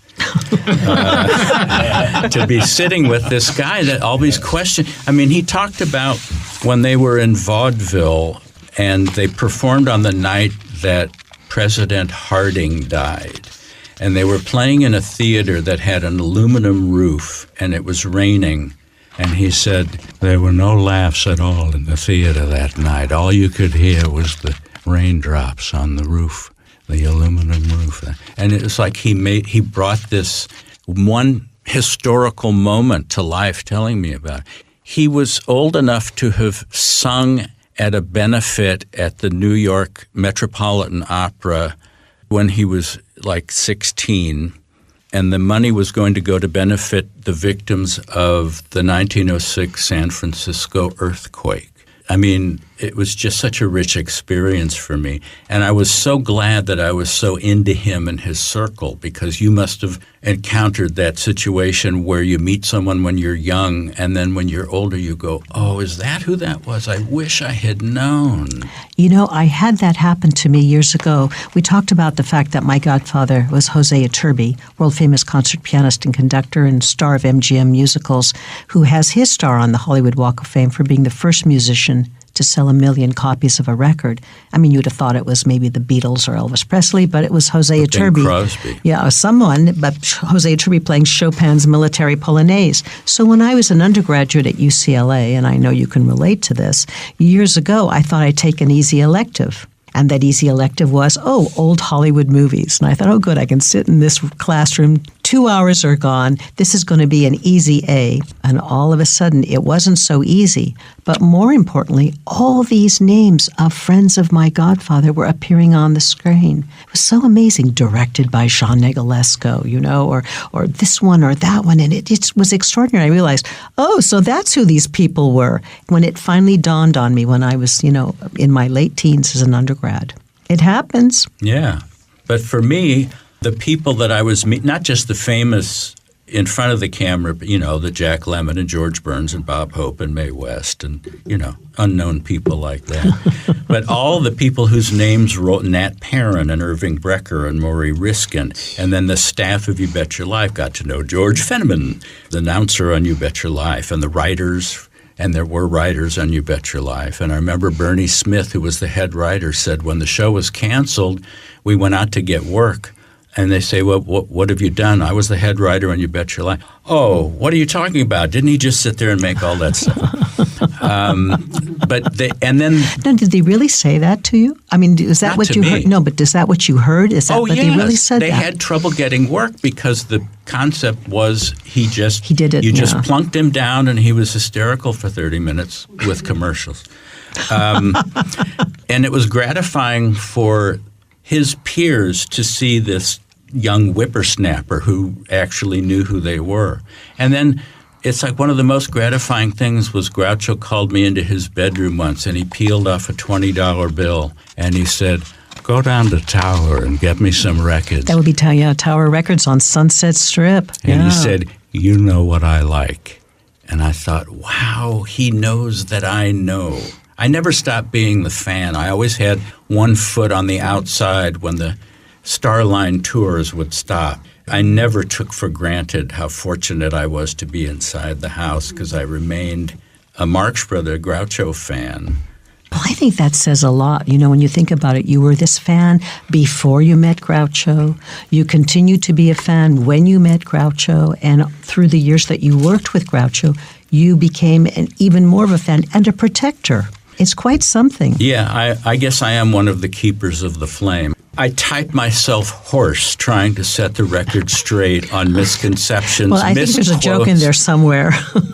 To be sitting with this guy that all these questions. I mean, he talked about when they were in vaudeville and they performed on the night that President Harding died. And they were playing in a theater that had an aluminum roof, and it was raining. And he said, there were no laughs at all in the theater that night. All you could hear was the raindrops on the roof, the aluminum roof. And it was like he brought this one historical moment to life, telling me about it. He was old enough to have sung at a benefit at the New York Metropolitan Opera when he was like 16, and the money was going to go to benefit the victims of the 1906 San Francisco earthquake. I mean, it was just such a rich experience for me. And I was so glad that I was so into him and his circle, because you must have encountered that situation where you meet someone when you're young, and then when you're older you go, oh, is that who that was? I wish I had known. You know, I had that happen to me years ago. We talked about the fact that my godfather was Jose Iturbi, world-famous concert pianist and conductor and star of MGM musicals, who has his star on the Hollywood Walk of Fame for being the first musician to sell 1 million copies of a record. I mean, you would have thought it was maybe the Beatles or Elvis Presley, but it was Jose Iturbi. Bing Crosby. Yeah, someone, but Jose Iturbi playing Chopin's Military Polonaise. So when I was an undergraduate at UCLA, and I know you can relate to this, years ago I thought I'd take an easy elective. And that easy elective was, old Hollywood movies. And I thought, good, I can sit in this classroom, 2 hours are gone. This is going to be an easy A. And all of a sudden, it wasn't so easy. But more importantly, all these names of friends of my godfather were appearing on the screen. It was so amazing, directed by Jean Negulesco, or this one or that one. And it was extraordinary. I realized, so that's who these people were. When it finally dawned on me when I was, in my late teens as an undergrad. It happens. Yeah. But for me, the people that I was meeting, not just the famous in front of the camera, but, the Jack Lemmon and George Burns and Bob Hope and Mae West and, unknown people like that. But all the people whose names wrote, Nat Perrin and Irving Brecker and Maury Riskin, and then the staff of You Bet Your Life got to know George Fenneman, the announcer on You Bet Your Life, and the writers. And there were writers on You Bet Your Life. And I remember Bernie Smith, who was the head writer, said when the show was canceled, we went out to get work. And they say, well, what have you done? I was the head writer on You Bet Your Life. Oh, what are you talking about? Didn't he just sit there and make all that stuff? Did they really say that to you? I mean, is that what you heard? No, but is that what you heard? Is that what they really said? They had trouble getting work because the concept was he did it. You just plunked him down and he was hysterical for 30 minutes with commercials. And it was gratifying for his peers to see this young whippersnapper who actually knew who they were. And then it's like one of the most gratifying things was Groucho called me into his bedroom once and he peeled off a $20 bill and he said, go down to Tower and get me some records. That would be Tower Records on Sunset Strip. And he said, you know what I like. And I thought, wow, he knows that I know. I never stopped being the fan. I always had one foot on the outside when the Starline tours would stop. I never took for granted how fortunate I was to be inside the house because I remained a Marx Brother Groucho fan. Well, I think that says a lot. You know, when you think about it, you were this fan before you met Groucho. You continued to be a fan when you met Groucho. And through the years that you worked with Groucho, you became even more of a fan and a protector. It's quite something. Yeah, I guess I am one of the keepers of the flame. I type myself hoarse trying to set the record straight on misconceptions, Well, I think there's a joke in there somewhere.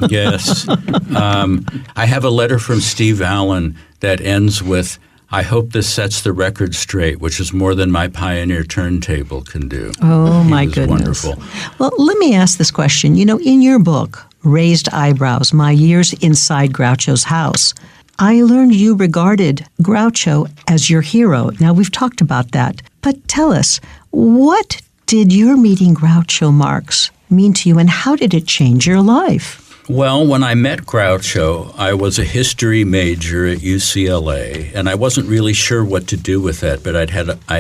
Yes. I have a letter from Steve Allen that ends with, "I hope this sets the record straight," which is more than my Pioneer turntable can do. Oh, my was goodness. Wonderful. Well, let me ask this question. You know, in your book, Raised Eyebrows, My Years Inside Groucho's House, I learned you regarded Groucho as your hero. Now, we've talked about that. But tell us, what did your meeting Groucho Marx mean to you, and how did it change your life? Well, when I met Groucho, I was a history major at UCLA, and I wasn't really sure what to do with that, but I'd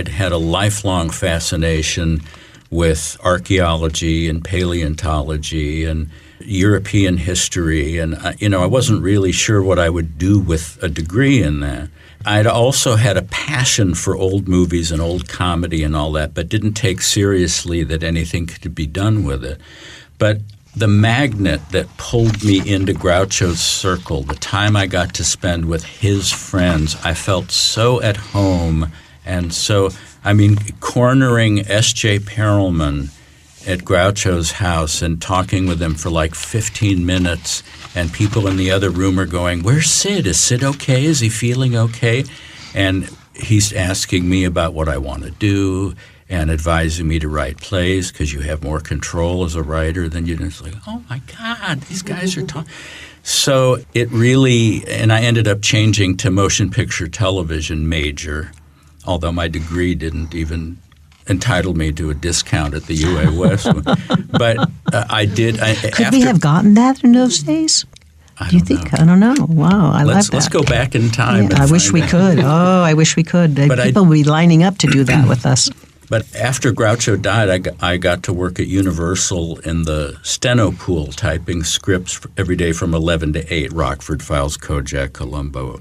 had a lifelong fascination with archaeology and paleontology and European history, and I wasn't really sure what I would do with a degree in that. I'd also had a passion for old movies and old comedy and all that, but didn't take seriously that anything could be done with it. But the magnet that pulled me into Groucho's circle, the time I got to spend with his friends, I felt so at home. And so, cornering S.J. Perelman at Groucho's house and talking with him for like 15 minutes, and people in the other room are going, "Where's Sid? Is Sid okay? Is he feeling okay?" And he's asking me about what I want to do and advising me to write plays because you have more control as a writer than you do. It's like, oh my God, these guys are talking. So it really, and I ended up changing to motion picture television major, although my degree didn't even entitle me to a discount at the UA West. But I did. Could we have gotten that in those days? Do you think? I don't know. Wow, I love that. Let's go back in time. Yeah, I wish we could. Oh, I wish we could. People would be lining up to do that with us. But after Groucho died, I got to work at Universal in the steno pool, typing scripts every day from 11 to 8, Rockford Files, Kojak, Columbo.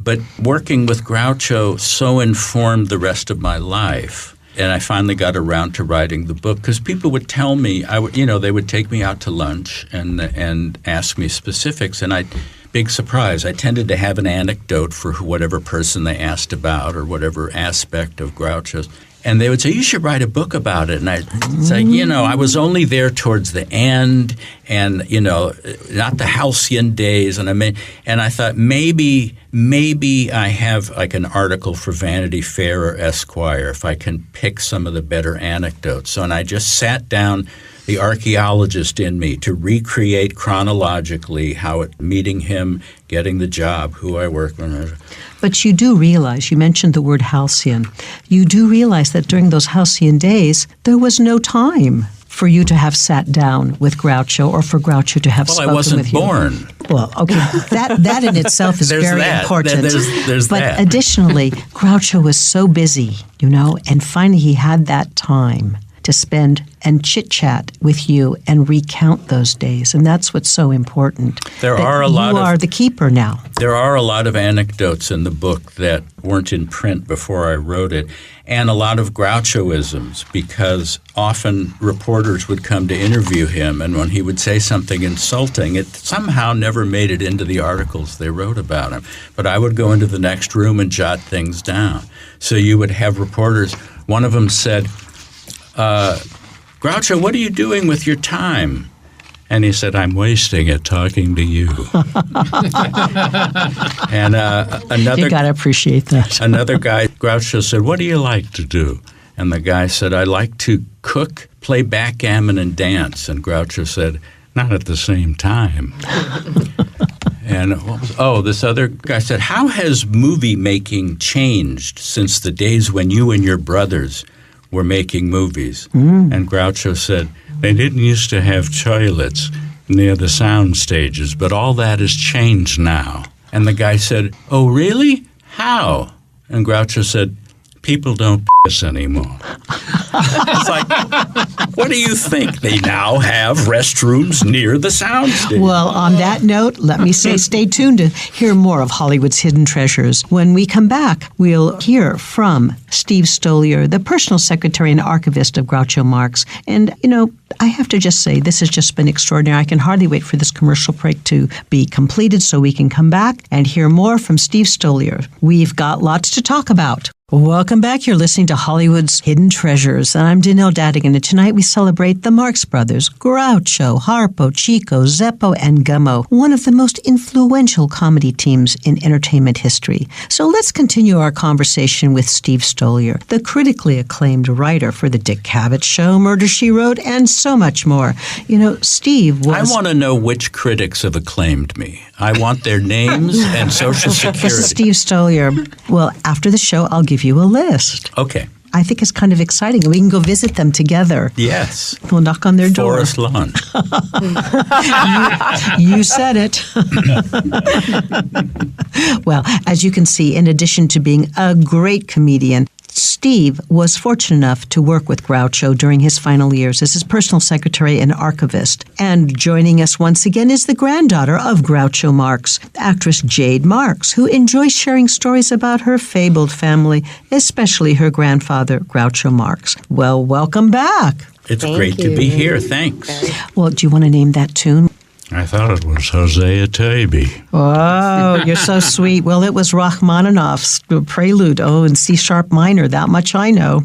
But working with Groucho so informed the rest of my life. And I finally got around to writing the book because people would tell me, they would take me out to lunch and ask me specifics. And big surprise, I tended to have an anecdote for whatever person they asked about or whatever aspect of Groucho's. And they would say, "You should write a book about it." And I'd say, I was only there towards the end and, not the halcyon days. And I thought maybe I have like an article for Vanity Fair or Esquire if I can pick some of the better anecdotes. So, and I just sat down, the archaeologist in me, to recreate chronologically how meeting him, getting the job, who I worked with. But you do realize, you mentioned the word halcyon, you do realize that during those halcyon days, there was no time for you to have sat down with Groucho or for Groucho to have spoken with you. Well, I wasn't born. Well, okay, that in itself is very important. There's but that. Additionally, Groucho was so busy, and finally he had that time to spend and chit-chat with you and recount those days. And that's what's so important. You are the keeper now. There are a lot of anecdotes in the book that weren't in print before I wrote it, and a lot of Grouchoisms, because often reporters would come to interview him, and when he would say something insulting, it somehow never made it into the articles they wrote about him. But I would go into the next room and jot things down. So you would have reporters, one of them said, "Groucho, what are you doing with your time?" And he said, "I'm wasting it talking to you." And you got to appreciate that. Another guy, Groucho said, "What do you like to do?" And the guy said, "I like to cook, play backgammon, and dance." And Groucho said, "Not at the same time." And this other guy said, "How has movie making changed since the days when you and your brothers were making movies?" And Groucho said, "They didn't used to have toilets near the sound stages, but all that has changed now." And the guy said, "Oh, really? How?" And Groucho said, "People don't piss anymore." It's like, What do you think? They now have restrooms near the soundstage. Well, on that note, let me say stay tuned to hear more of Hollywood's hidden treasures. When we come back, we'll hear from Steve Stoliar, the personal secretary and archivist of Groucho Marx. And, I have to just say, this has just been extraordinary. I can hardly wait for this commercial break to be completed so we can come back and hear more from Steve Stoliar. We've got lots to talk about. Welcome back. You're listening to Hollywood's Hidden Treasures, and I'm Donelle Dadigan, and tonight we celebrate the Marx Brothers, Groucho, Harpo, Chico, Zeppo, and Gummo, one of the most influential comedy teams in entertainment history. So let's continue our conversation with Steve Stoliar, the critically acclaimed writer for The Dick Cavett Show, Murder, She Wrote, and so much more. Steve was... I want to know which critics have acclaimed me. I want their names and Social Security. This is Steve Stoliar. Well, after the show, I'll give you a list. Okay. I think it's kind of exciting. We can go visit them together. Yes. We'll knock on their door. Forest Lawn. You said it. Well, as you can see, in addition to being a great comedian, Steve was fortunate enough to work with Groucho during his final years as his personal secretary and archivist. And joining us once again is the granddaughter of Groucho Marx, actress Jade Marx, who enjoys sharing stories about her fabled family, especially her grandfather, Groucho Marx. Well, welcome back. It's Thank great to you. be here. Thanks. Well, do you want to name that tune? I thought it was Hosea Taby. Oh, you're so sweet. Well, it was Rachmaninoff's Prelude, in C-sharp minor. That much I know.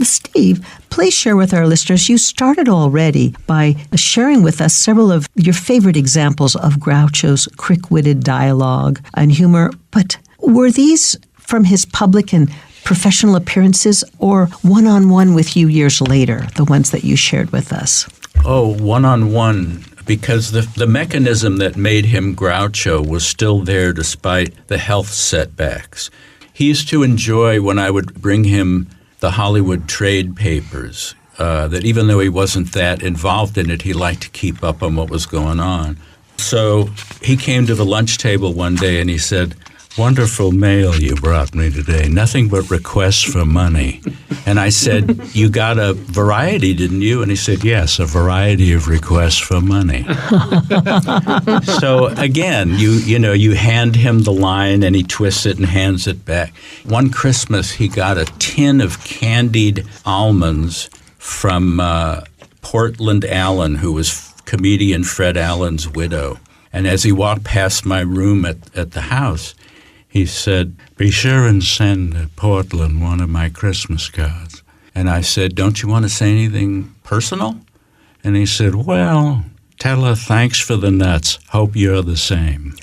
Steve, please share with our listeners. You started already by sharing with us several of your favorite examples of Groucho's quick-witted dialogue and humor. But were these from his public and professional appearances or one-on-one with you years later, the ones that you shared with us? Oh, one-on-one, because the mechanism that made him Groucho was still there despite the health setbacks. He used to enjoy when I would bring him the Hollywood trade papers, that even though he wasn't that involved in it, he liked to keep up on what was going on. So he came to the lunch table one day and he said, "Wonderful mail you brought me today. Nothing but requests for money." And I said, "You got a variety, didn't you?" And he said, "Yes, a variety of requests for money." So again, you hand him the line and he twists it and hands it back. One Christmas, he got a tin of candied almonds from Portland Allen, who was comedian Fred Allen's widow. And as he walked past my room at the house, he said, "Be sure and send Portland one of my Christmas cards." And I said, "Don't you want to say anything personal?" And he said, "Well, tell her thanks for the nuts. Hope you're the same."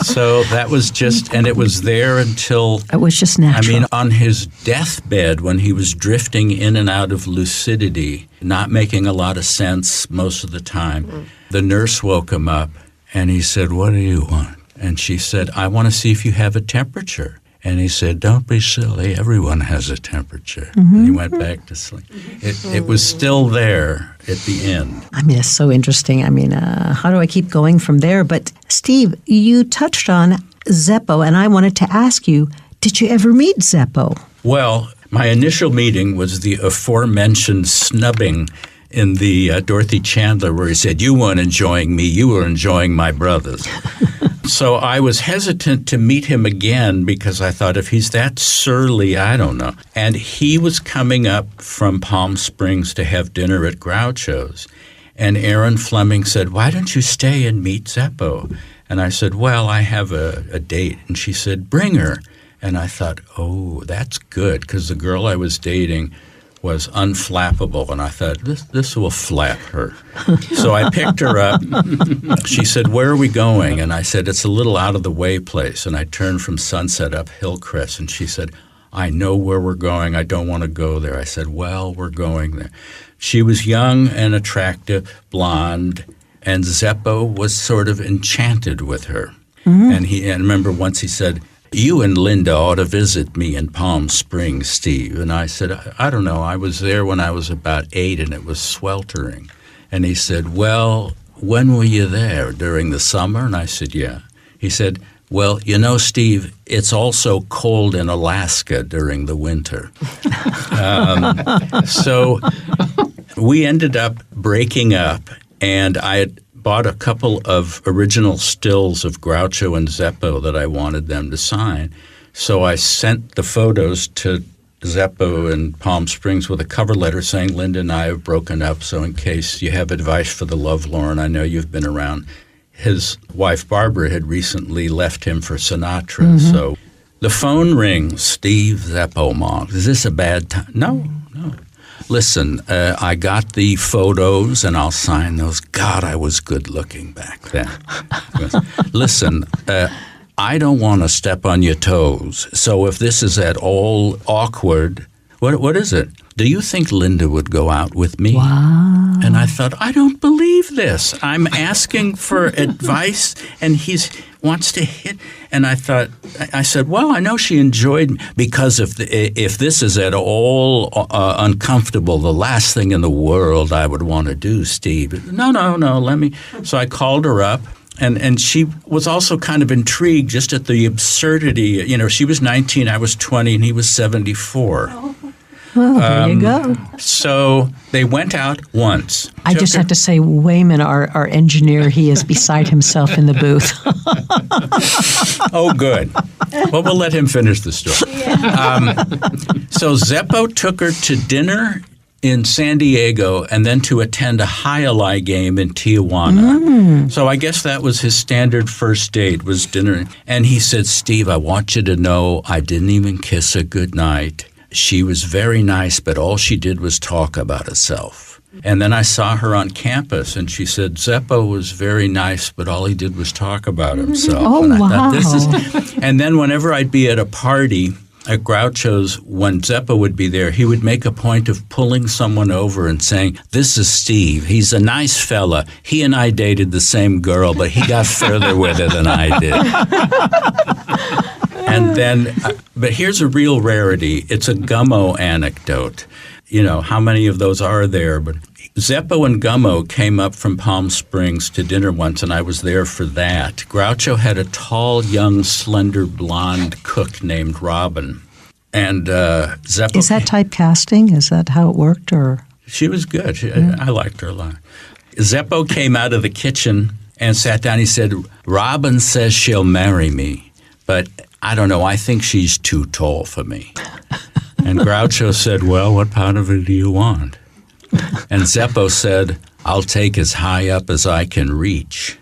So that was just, and it was there until... It was just natural. on his deathbed, when he was drifting in and out of lucidity, not making a lot of sense most of the time, the nurse woke him up and he said, "What do you want?" And she said, "I want to see if you have a temperature." And he said, "Don't be silly. Everyone has a temperature." And he went back to sleep. It was still there at the end. It's so interesting. How do I keep going from there? But Steve, you touched on Zeppo, and I wanted to ask you, did you ever meet Zeppo? Well, my initial meeting was the aforementioned snubbing in the Dorothy Chandler, where he said, "You weren't enjoying me, you were enjoying my brothers." So I was hesitant to meet him again because I thought, if he's that surly, I don't know. And he was coming up from Palm Springs to have dinner at Groucho's. And Aaron Fleming said, "Why don't you stay and meet Zeppo?" And I said, "Well, I have a date." And she said, "Bring her." And I thought, oh, that's good, because the girl I was dating was unflappable, and I thought, this will flap her. So I picked her up. She said, "Where are we going?" And I said, "It's a little out-of-the-way place." And I turned from Sunset up Hillcrest, and she said, "I know where we're going. I don't want to go there." I said, "Well, we're going there." She was young and attractive, blonde, and Zeppo was sort of enchanted with her. And I remember once he said, "You and Linda ought to visit me in Palm Springs, Steve." And I said, I don't know. I was there when I was about 8 and it was sweltering. And he said, "Well, when were you there? During the summer?" And I said, "Yeah." He said, Well, you know, Steve, it's also cold in Alaska during the winter. So we ended up breaking up, and I had bought a couple of original stills of Groucho and Zeppo that I wanted them to sign. So I sent the photos to Zeppo in Palm Springs with a cover letter saying, Linda and I have broken up, so in case you have advice for the lovelorn, I know you've been around. His wife, Barbara, had recently left him for Sinatra. So the phone rings. Steve, Zeppo, Marx. Is this a bad time? No. Listen, I got the photos, and I'll sign those. God, I was good looking back then. Listen, I don't want to step on your toes. So if this is at all awkward, what is it? Do you think Linda would go out with me? Wow. And I thought, I don't believe this. I'm asking for advice, and he wants to hit. And I thought, I said, well, I know she enjoyed me, because if this is at all uncomfortable, the last thing in the world I would want to do, Steve. No, let me. So I called her up. And she was also kind of intrigued just at the absurdity. You know, she was 19, I was 20, and he was 74. Well, there you go. So they went out once. I just have to say, Wayman, our engineer, he is beside himself in the booth. Oh, good. Well, we'll let him finish the story. So Zeppo took her to dinner in San Diego and then to attend a Hialeah game in Tijuana. So I guess that was his standard first date, was dinner. And he said, Steve, I want you to know I didn't even kiss her goodnight. She was very nice, but all she did was talk about herself. And then I saw her on campus, and she said, Zeppo was very nice, but all he did was talk about himself. Oh, and I wow. thought, and then whenever I'd be at a party at Groucho's, when Zeppo would be there, he would make a point of pulling someone over and saying, this is Steve. He's a nice fella. He and I dated the same girl, but he got further with her than I did. And then, but here's a real rarity. It's a Gummo anecdote. You know, how many of those are there? But Zeppo and Gummo came up from Palm Springs to dinner once, and I was there for that. Groucho had a tall, young, slender, blonde cook named Robin. And Zeppo... Is that typecasting? Is that how it worked? Or She was good. I liked her a lot. Zeppo came out of the kitchen and sat down. He said, Robin says she'll marry me, but I don't know, I think she's too tall for me. And Groucho said, well, what part of it do you want? And Zeppo said, I'll take as high up as I can reach.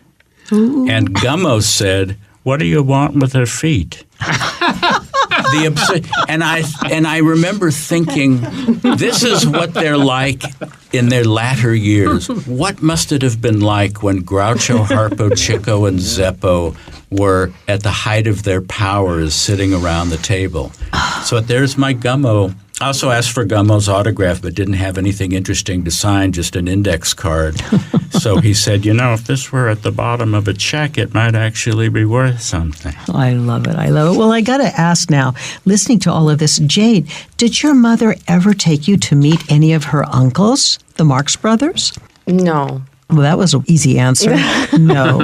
Ooh. And Gummo said, what do you want with her feet? And I remember thinking, this is what they're like in their latter years. What must it have been like when Groucho, Harpo, Chico, and Zeppo were at the height of their powers sitting around the table? So there's my Gummo. I also asked for Gummo's autograph, but didn't have anything interesting to sign, just an index card. So he said, you know, if this were at the bottom of a check, it might actually be worth something. I love it. Well, I got to ask now, listening to all of this, Jade, did your mother ever take you to meet any of her uncles, the Marx brothers? No. Well, that was an easy answer. No.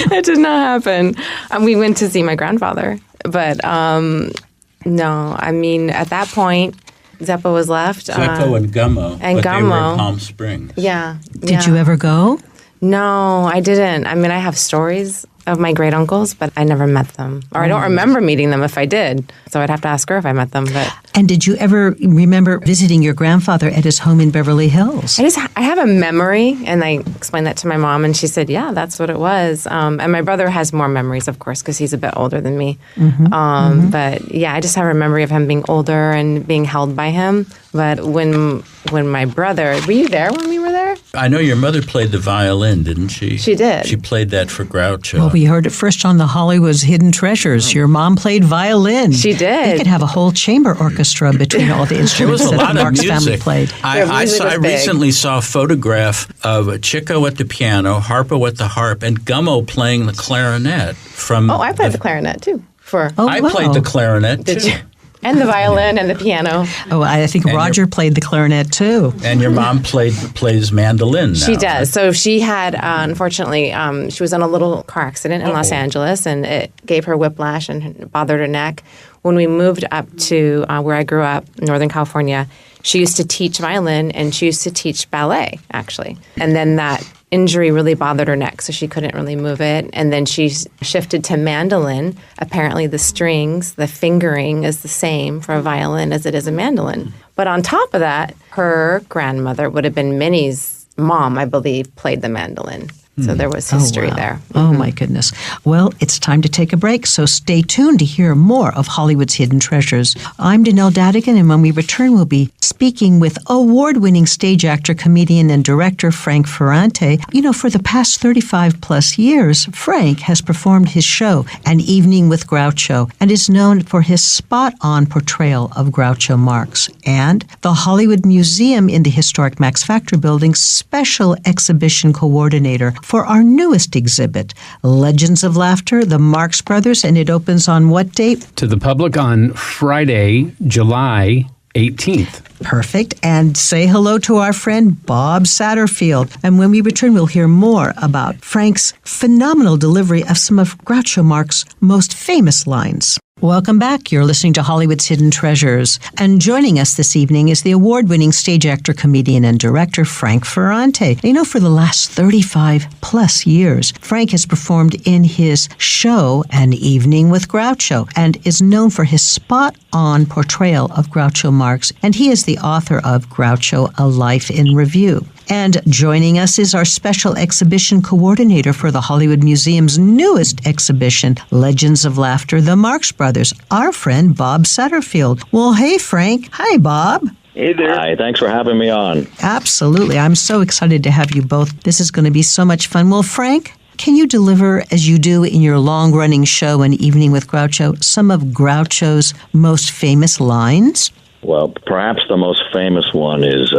That did not happen. We went to see my grandfather, but no. I mean, at that point, Zeppo was left. Zeppo and Gummo. And but Gummo. They were in Palm Springs. Yeah. Did you ever go? No, I didn't. I mean, I have stories of my great uncles, but I never met them. Or I don't remember meeting them if I did. So I'd have to ask her if I met them. But And did you ever remember visiting your grandfather at his home in Beverly Hills? I have a memory, and I explained that to my mom, and she said, yeah, that's what it was. And my brother has more memories, of course, because he's a bit older than me. But yeah, I just have a memory of him being older and being held by him. But when my brother, were you there when we were there? I know your mother played the violin, didn't she? She did. She played that for Groucho. Well, we heard it first on the Hollywood's Hidden Treasures. Your mom played violin. She did. You could have a whole chamber orchestra between all the There instruments was a that lot the of Marx family music. played. I recently saw a photograph of Chico at the piano, Harpo at the harp, and Gummo playing the clarinet. I played the clarinet too. I played the clarinet Did too. you? And the violin and the piano. Oh, I think And Roger played the clarinet too. And your mom plays mandolin now. She does. So she had, unfortunately, she was in a little car accident in Los Angeles, and it gave her whiplash and bothered her neck. When we moved up to where I grew up, Northern California, she used to teach violin, and she used to teach ballet, actually. And then that injury really bothered her neck, so she couldn't really move it. And then she shifted to mandolin. Apparently the strings, the fingering is the same for a violin as it is a mandolin. But on top of that, her grandmother would have been Minnie's mom, I believe, played the mandolin. So there was history there. Oh, my goodness. Well, it's time to take a break, so stay tuned to hear more of Hollywood's hidden treasures. I'm Donelle Dadigan, and when we return, we'll be speaking with award-winning stage actor, comedian, and director Frank Ferrante. You know, for the past 35-plus years, Frank has performed his show, An Evening with Groucho, and is known for his spot-on portrayal of Groucho Marx. And the Hollywood Museum in the historic Max Factor building special exhibition coordinator for our newest exhibit, Legends of Laughter, the Marx Brothers, and it opens on what date? To the public on Friday, July 18th. Perfect. And say hello to our friend Bob Satterfield. And when we return, we'll hear more about Frank's phenomenal delivery of some of Groucho Marx's most famous lines. Welcome back. You're listening to Hollywood's Hidden Treasures. And joining us this evening is the award-winning stage actor, comedian, and director, Frank Ferrante. You know, for the last 35-plus years, Frank has performed in his show, An Evening with Groucho, and is known for his spot-on portrayal of Groucho Marx. And he is the author of Groucho, A Life in Review. And joining us is our special exhibition coordinator for the Hollywood Museum's newest exhibition, Legends of Laughter, the Marx Brothers, our friend Bob Satterfield. Well, hey, Frank. Hi, Bob. Hey there. Hi, thanks for having me on. Absolutely. I'm so excited to have you both. This is going to be so much fun. Well, Frank, can you deliver, as you do in your long-running show, An Evening with Groucho, some of Groucho's most famous lines? Well, perhaps the most famous one is...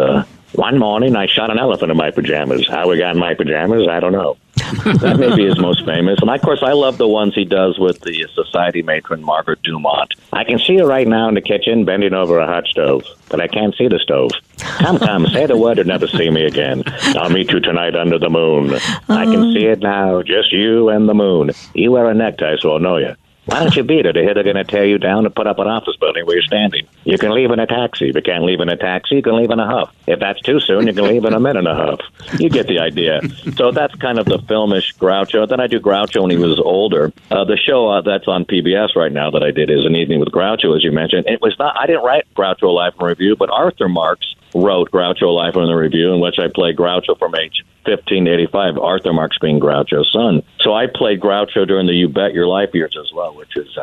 One morning, I shot an elephant in my pajamas. How we got in my pajamas, I don't know. That may be his most famous. And, of course, I love the ones he does with the society matron, Margaret Dumont. I can see her right now in the kitchen bending over a hot stove, but I can't see the stove. Come, say the word or never see me again. I'll meet you tonight under the moon. I can see it now, just you and the moon. You wear a necktie, so I'll know you. Why don't you beat her? They're going to tear you down and put up an office building where you're standing. You can leave in a taxi. If you can't leave in a taxi, you can leave in a huff. If that's too soon, you can leave in a minute and a huff. You get the idea. So that's kind of the filmish Groucho. Then I do Groucho when he was older. The show that's on PBS right now that I did is An Evening with Groucho, as you mentioned. It was not. I didn't write Groucho Life in Review, but Arthur Marx wrote Groucho Life in the Review, in which I played Groucho from age 15 to 85, Arthur Marx being Groucho's son. So I played Groucho during the You Bet Your Life years as well, which is,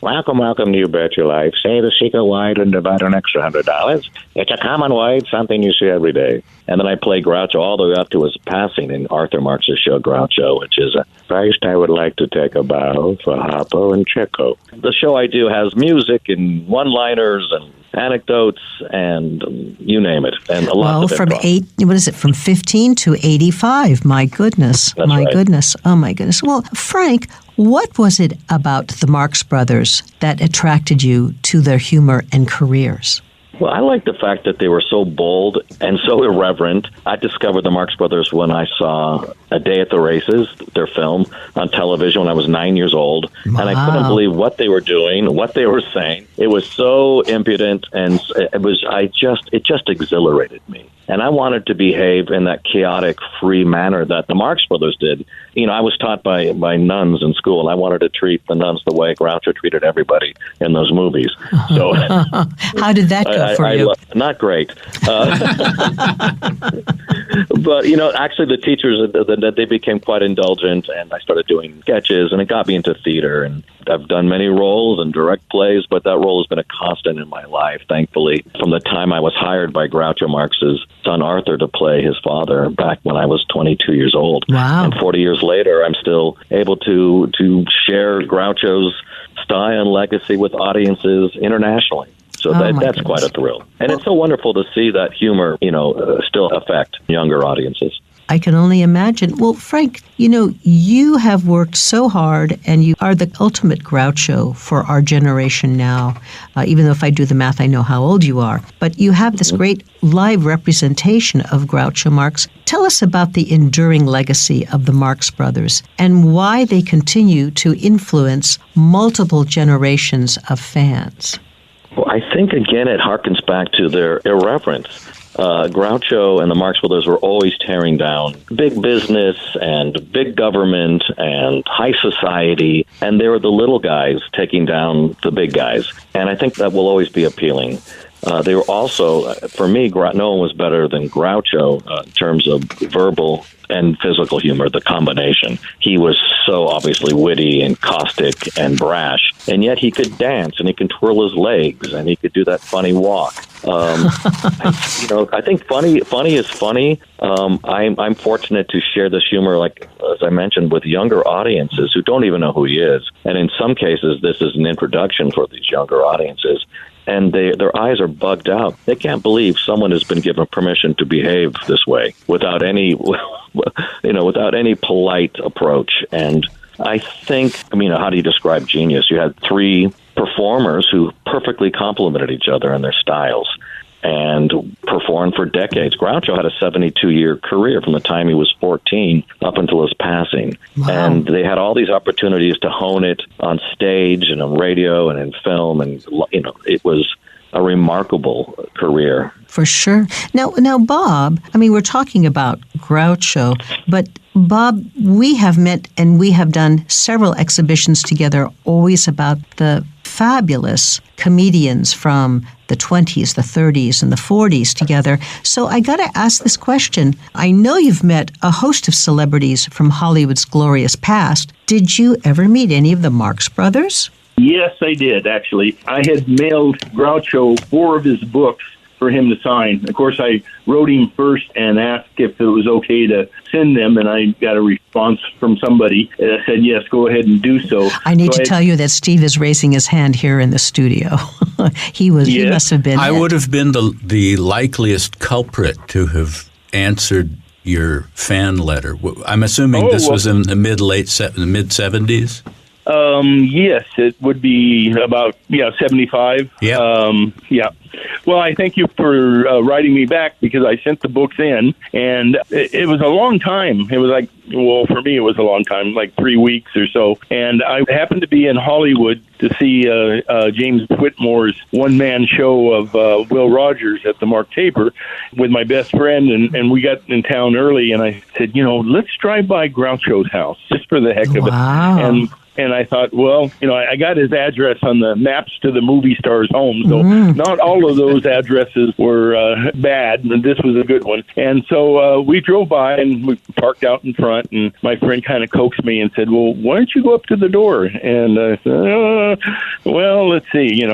welcome to You Bet Your Life. Say the secret word and divide an extra $100. It's a common word, something you see every day. And then I played Groucho all the way up to his passing in Arthur Marx's show, Groucho, which is, first I would like to take a bow for Harpo and Chico. The show I do has music and one-liners and anecdotes and you name it, and a lot of improv. From 15 to 85? My goodness. That's right. Goodness. Oh, my goodness. Well, Frank, what was it about the Marx Brothers that attracted you to their humor and careers? Well, I like the fact that they were so bold and so irreverent. I discovered the Marx Brothers when I saw A Day at the Races, their film, on television when I was 9 years old. Wow. And I couldn't believe what they were doing, what they were saying. It was so impudent, and it just exhilarated me. And I wanted to behave in that chaotic, free manner that the Marx Brothers did. You know, I was taught by nuns in school, and I wanted to treat the nuns the way Groucho treated everybody in those movies. So, how did that go for you? Not great. But, you know, actually the teachers, they became quite indulgent, and I started doing sketches, and it got me into theater. And I've done many roles and direct plays, but that role has been a constant in my life, thankfully, from the time I was hired by Groucho Marx's son Arthur to play his father back when I was 22 years old. Wow. And 40 years later, I'm still able to share Groucho's style and legacy with audiences internationally. So that's quite a thrill. And it's so wonderful to see that humor, still affect younger audiences. I can only imagine. Well, Frank, you have worked so hard, and you are the ultimate Groucho for our generation now. Even though if I do the math, I know how old you are. But you have this great live representation of Groucho Marx. Tell us about the enduring legacy of the Marx Brothers and why they continue to influence multiple generations of fans. Well, I think, again, it harkens back to their irreverence. Groucho and the Marx Brothers were always tearing down big business and big government and high society, and they were the little guys taking down the big guys. And I think that will always be appealing. They were also, for me, no one was better than Groucho in terms of verbal and physical humor, the combination. He was so obviously witty and caustic and brash, and yet he could dance and he could twirl his legs and he could do that funny walk. I think funny is funny. I'm fortunate to share this humor, like as I mentioned, with younger audiences who don't even know who he is, and in some cases, this is an introduction for these younger audiences. And their eyes are bugged out. They can't believe someone has been given permission to behave this way without any polite approach. And I think, how do you describe genius? You had three performers who perfectly complemented each other in their styles and performed for decades. Groucho had a 72-year career from the time he was 14 up until his passing. Wow. And they had all these opportunities to hone it on stage and on radio and in film. And, it was a remarkable career. For sure. Now, Bob, we're talking about Groucho, but Bob, we have met and we have done several exhibitions together, always about the fabulous comedians from the 20s, the 30s, and the 40s together. So I got to ask this question. I know you've met a host of celebrities from Hollywood's glorious past. Did you ever meet any of the Marx Brothers? Yes, I did, actually. I had mailed Groucho 4 of his books for him to sign. Of course, I wrote him first and asked if it was okay to send them, and I got a response from somebody that said, yes, go ahead and do so. I need to tell you that Steve is raising his hand here in the studio. He must have been. I would have been the likeliest culprit to have answered your fan letter. I'm assuming this was in the mid-70s? Yes, it would be about 75. Yeah. Well, I thank you for writing me back, because I sent the books in, and it was a long time. It was for me, it was a long time, like 3 weeks or so. And I happened to be in Hollywood to see James Whitmore's one-man show of Will Rogers at the Mark Taper with my best friend, and we got in town early, and I said, let's drive by Groucho's house just for the heck of it. And I thought, I got his address on the maps to the movie star's home, so not all of those addresses were bad, and this was a good one. And so we drove by, and we parked out in front, and my friend kind of coaxed me and said, well, why don't you go up to the door? And I said, let's see,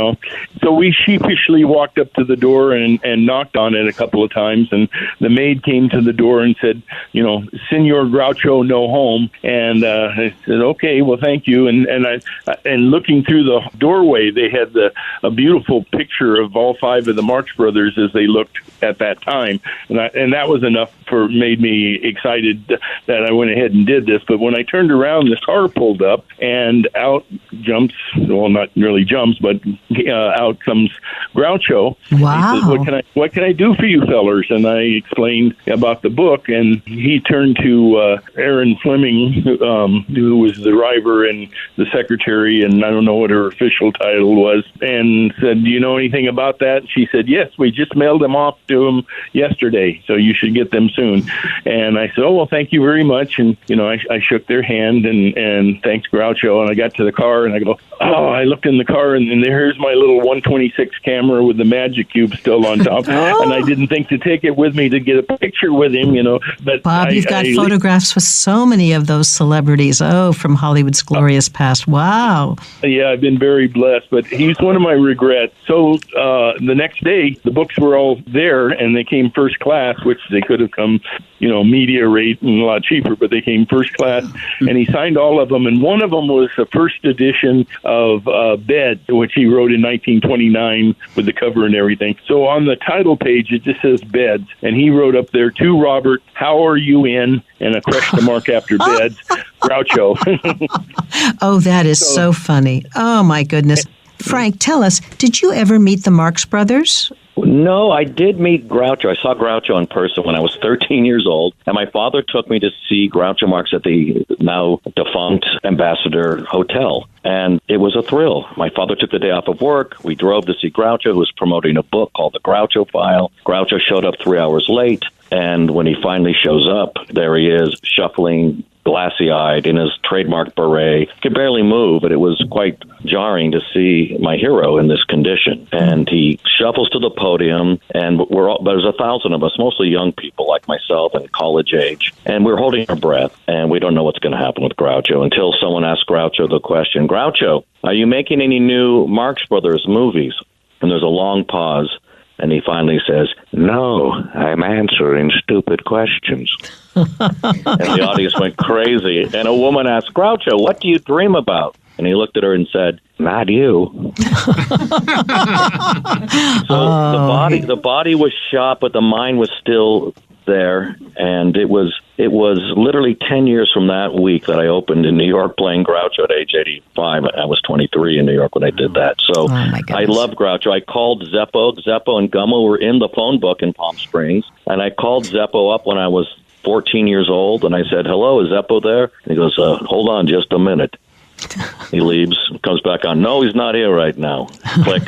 So we sheepishly walked up to the door and knocked on it a couple of times, and the maid came to the door and said, Senor Groucho, no home. And I said, okay, well, thank you. And looking through the doorway, they had a beautiful picture of all 5 of the Marx Brothers as they looked at that time, and that was enough made me excited that I went ahead and did this. But when I turned around, the car pulled up, and out jumps, well, not really jumps, but out comes Groucho. Wow! He says, what can I do for you fellers? And I explained about the book, and he turned to Aaron Fleming, who was the driver and the secretary, and I don't know what her official title was, and said, do you know anything about that? And she said, yes, we just mailed them off to him yesterday, so you should get them soon. And I said, oh, well, thank you very much. And, I shook their hand and thanks Groucho. And I got to the car, and I go, I looked in the car, and here's my little 126 camera with the magic cube still on top. And I didn't think to take it with me to get a picture with him, But Bob, you've got photographs with so many of those celebrities, from Hollywood's glorious past. Wow. Yeah, I've been very blessed, but he's one of my regrets. So the next day, the books were all there, and they came first class, which they could have come some, media rate and a lot cheaper, but they came first class, and he signed all of them. And one of them was the first edition of Bed, which he wrote in 1929 with the cover and everything. So on the title page, it just says Beds, and he wrote up there, "To Robert, how are you in?" and a question mark after Beds, Groucho. Oh, that is so funny. Oh, my goodness. Frank, tell us, did you ever meet the Marx Brothers? No, I did meet Groucho. I saw Groucho in person when I was 13 years old, and my father took me to see Groucho Marx at the now defunct Ambassador Hotel, and it was a thrill. My father took the day off of work. We drove to see Groucho, who was promoting a book called The Groucho File. Groucho showed up 3 hours late, and when he finally shows up, there he is, shuffling, glassy-eyed, in his trademark beret. Could barely move, but it was quite jarring to see my hero in this condition. And he shuffles to the podium, and there's 1,000 of us, mostly young people like myself and college age, and we're holding our breath, and we don't know what's going to happen with Groucho until someone asks Groucho the question, "Groucho, are you making any new Marx Brothers movies?" And there's a long pause, and he finally says, "No, I'm answering stupid questions." And the audience went crazy. And a woman asked, "Groucho, what do you dream about?" And he looked at her and said, "Not you." So the body was shot, but the mind was still there. And it was literally 10 years from that week that I opened in New York playing Groucho at age 85. I was 23 in New York when I did that. So I loved Groucho. I called Zeppo. Zeppo and Gummo were in the phone book in Palm Springs. And I called Zeppo up when I was 14 years old, and I said, "Hello, is Zeppo there?" And he goes, "Hold on just a minute." He leaves, comes back on. "No, he's not here right now." Click.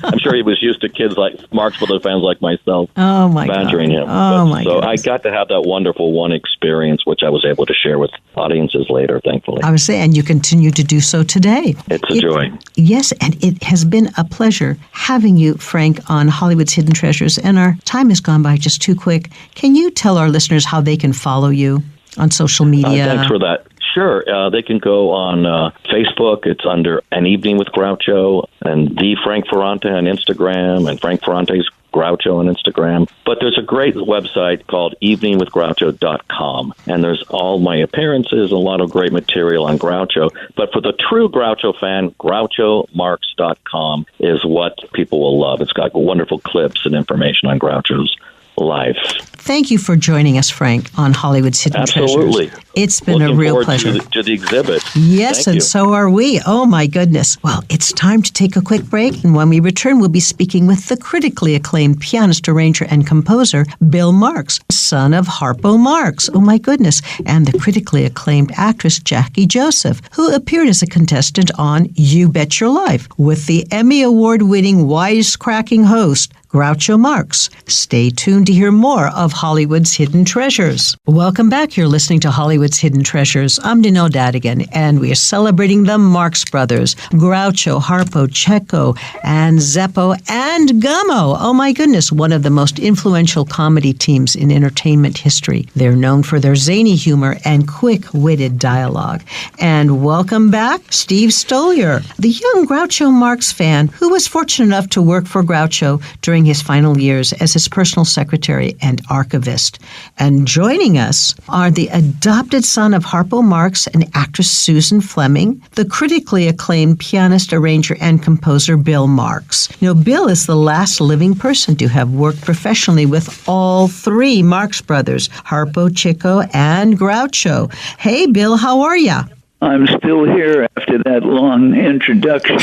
I'm sure he was used to kids like Marx Brothers fans like myself badgering him. I got to have that wonderful one experience, which I was able to share with audiences later, thankfully. I would say, and you continue to do so today. It's a joy. Yes, and it has been a pleasure having you, Frank, on Hollywood's Hidden Treasures, and our time has gone by just too quick. Can you tell our listeners how they can follow you on social media? Thanks for that. Sure. They can go on Facebook. It's under An Evening with Groucho, and the Frank Ferrante on Instagram, and Frank Ferrante's Groucho on Instagram. But there's a great website called eveningwithgroucho.com, and there's all my appearances, a lot of great material on Groucho. But for the true Groucho fan, GrouchoMarx.com is what people will love. It's got wonderful clips and information on Groucho's life. Thank you for joining us, Frank, on Hollywood's Hidden Treasures. Absolutely. It's been a real pleasure. To the exhibit. Yes, and so are we. Oh, my goodness. Well, it's time to take a quick break, and when we return, we'll be speaking with the critically acclaimed pianist, arranger, and composer, Bill Marx, son of Harpo Marx. Oh, my goodness. And the critically acclaimed actress, Jackie Joseph, who appeared as a contestant on You Bet Your Life with the Emmy Award-winning wisecracking host, Groucho Marx. Stay tuned to hear more of Hollywood's Hidden Treasures. Welcome back. You're listening to Hollywood's Hidden Treasures. I'm Donelle Dadigan, and we are celebrating the Marx Brothers, Groucho, Harpo, Chico, and Zeppo, and Gummo. Oh my goodness, one of the most influential comedy teams in entertainment history. They're known for their zany humor and quick-witted dialogue. And welcome back, Steve Stoliar, the young Groucho Marx fan who was fortunate enough to work for Groucho during his final years as his personal secretary and archivist. And joining us are the adopted son of Harpo Marx and actress Susan Fleming, the critically acclaimed pianist, arranger, and composer Bill Marx. Bill is the last living person to have worked professionally with all three Marx brothers, Harpo, Chico, and Groucho. Hey, Bill, how are ya? I'm still here after that long introduction.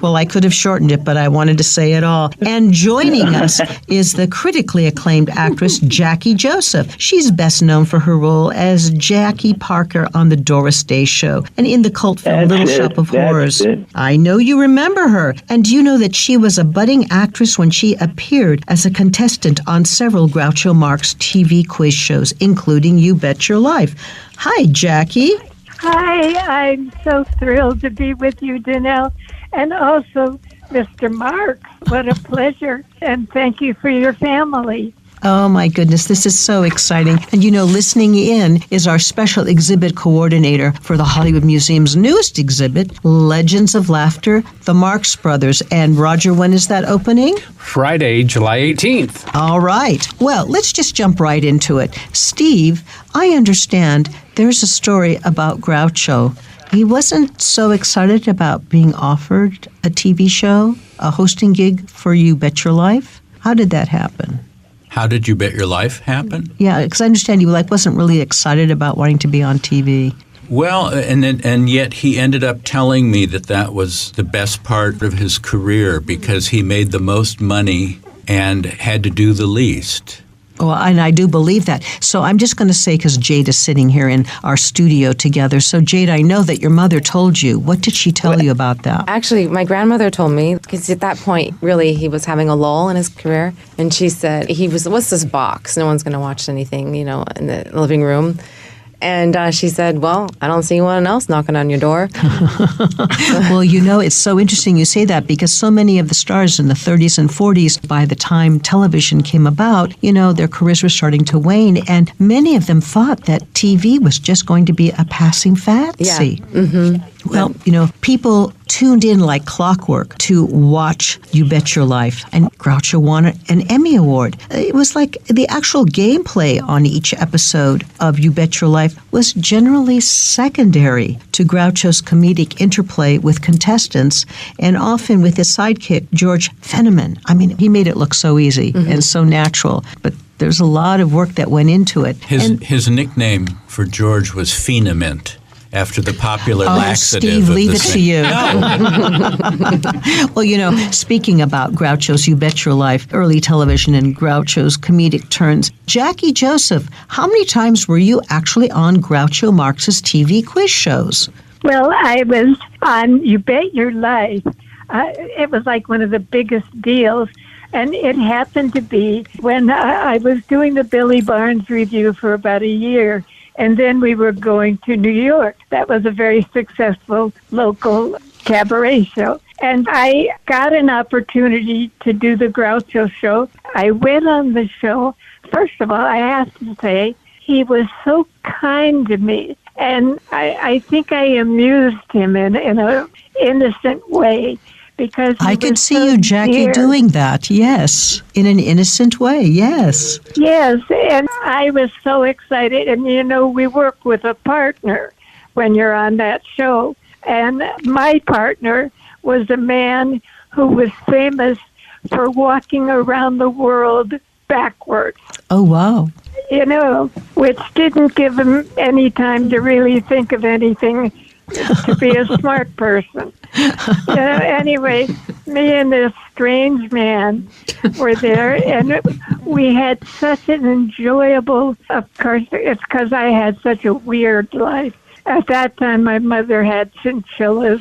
Well, I could have shortened it, but I wanted to say it all. And joining us is the critically acclaimed actress Jackie Joseph. She's best known for her role as Jackie Parker on The Doris Day Show and in the cult film Little Shop of Horrors. I know you remember her. And do you know that she was a budding actress when she appeared as a contestant on several Groucho Marx TV quiz shows, including You Bet Your Life. Hi, Jackie. Hi, I'm so thrilled to be with you, Donelle, and also Mr. Marx. What a pleasure, and thank you for your family. Oh, my goodness. This is so exciting. And, listening in is our special exhibit coordinator for the Hollywood Museum's newest exhibit, Legends of Laughter, the Marx Brothers. And, Roger, when is that opening? Friday, July 18th. All right. Well, let's just jump right into it. Steve, I understand there's a story about Groucho. He wasn't so excited about being offered a TV show, a hosting gig for You Bet Your Life. How did that happen? How did You Bet Your Life happen? Yeah, because I understand you wasn't really excited about wanting to be on TV. Well, and yet he ended up telling me that was the best part of his career because he made the most money and had to do the least. Well, and I do believe that. So I'm just going to say, because Jade is sitting here in our studio together. So, Jade, I know that your mother told you. What did she tell you about that? Actually, my grandmother told me, because at that point, really, he was having a lull in his career. And she said, what's this box? No one's going to watch anything, in the living room. And she said, well, I don't see anyone else knocking on your door. Well, it's so interesting you say that because so many of the stars in the 30s and 40s, by the time television came about, their careers were starting to wane. And many of them thought that TV was just going to be a passing fancy. Yeah. Mm-hmm. Well, people tuned in like clockwork to watch You Bet Your Life, and Groucho won an Emmy Award. It was like the actual gameplay on each episode of You Bet Your Life was generally secondary to Groucho's comedic interplay with contestants, and often with his sidekick, George Fenneman. I mean, he made it look so easy and so natural, but there's a lot of work that went into it. His nickname for George was Phenament, after the popular laxative. Steve, leave it to you. No. Well, speaking about Groucho's You Bet Your Life, early television and Groucho's comedic turns, Jackie Joseph, how many times were you actually on Groucho Marx's TV quiz shows? Well, I was on You Bet Your Life. It was like one of the biggest deals. And it happened to be when I was doing the Billy Barnes Review for about a year. And then we were going to New York. That was a very successful local cabaret show. And I got an opportunity to do the Groucho show. I went on the show. First of all, I have to say, he was so kind to me. And I think I amused him in an innocent way. Because I could see you, Jackie, doing that, yes, in an innocent way, yes. Yes, and I was so excited. And, we work with a partner when you're on that show. And my partner was a man who was famous for walking around the world backwards. Oh, wow. Which didn't give him any time to really think of anything to be a smart person. Anyway, me and this strange man were there, and we had such an enjoyable, of course, it's because I had such a weird life. At that time, my mother had chinchillas,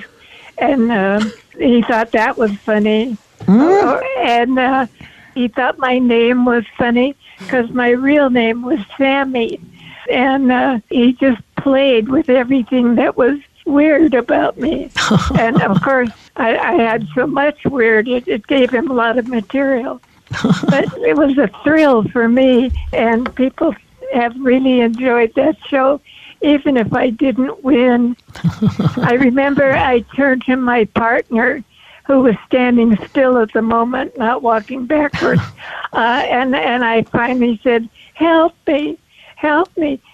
and he thought that was funny. And he thought my name was funny because my real name was Sammy. And he just played with everything that was weird about me. And of course, I had so much weird, it gave him a lot of material. But it was a thrill for me, and people have really enjoyed that show, even if I didn't win. I remember I turned to my partner, who was standing still at the moment, not walking backwards, and I finally said, help me.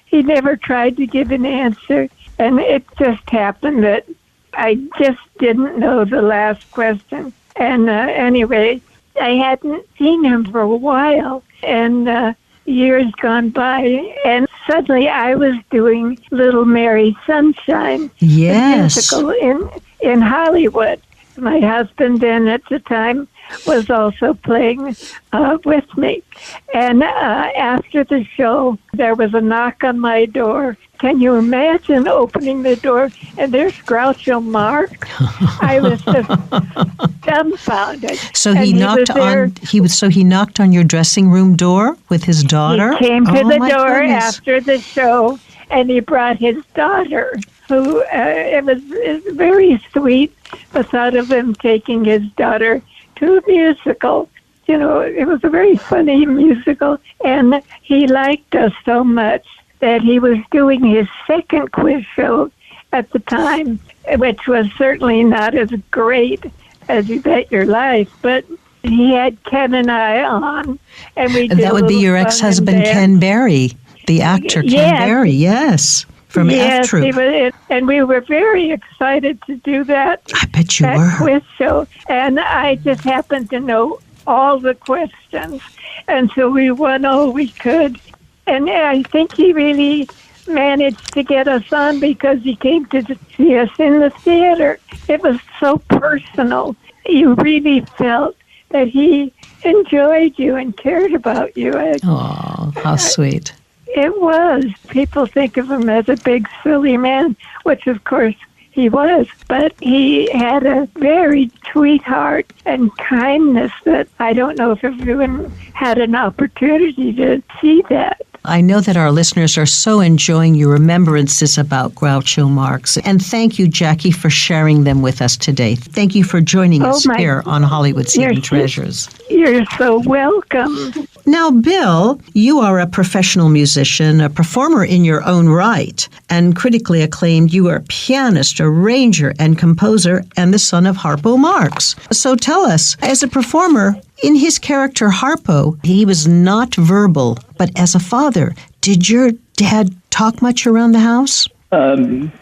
He never tried to give an answer. And it just happened that I just didn't know the last question. And anyway, I hadn't seen him for a while, and years gone by, and suddenly I was doing Little Mary Sunshine, yes, the musical in Hollywood. My husband then at the time was also playing with me. And after the show, there was a knock on my door. Can you imagine opening the door and there's Groucho Marx? I was just dumbfounded. So he knocked on your dressing room door with his daughter? He came to the door after the show, and he brought his daughter, who it was very sweet, the thought of him taking his daughter to a musical. it was a very funny musical, and he liked us so much that he was doing his second quiz show at the time, which was certainly not as great as You Bet Your Life, but he had Ken and I on, and we did that would be your ex-husband Ken Berry, the actor Ken Berry, yes, from F Troop. And we were very excited to do that. I bet you were. Quiz show, and I just happened to know all the questions, and so we won all we could. And I think he really managed to get us on because he came to see us in the theater. It was so personal. You really felt that he enjoyed you and cared about you. Oh, how sweet. It was. People think of him as a big, silly man, which, of course, he was. But he had a very sweet heart and kindness that I don't know if everyone had an opportunity to see that. I know that our listeners are so enjoying your remembrances about Groucho Marx. And thank you, Jackie, for sharing them with us today. Thank you for joining us here on Hollywood's Hidden Treasures. You're so welcome. Now, Bill, you are a professional musician, a performer in your own right, and critically acclaimed. You are a pianist, arranger, and composer, and the son of Harpo Marx. So tell us, as a performer, in his character Harpo, he was not verbal, but as a father, did your dad talk much around the house?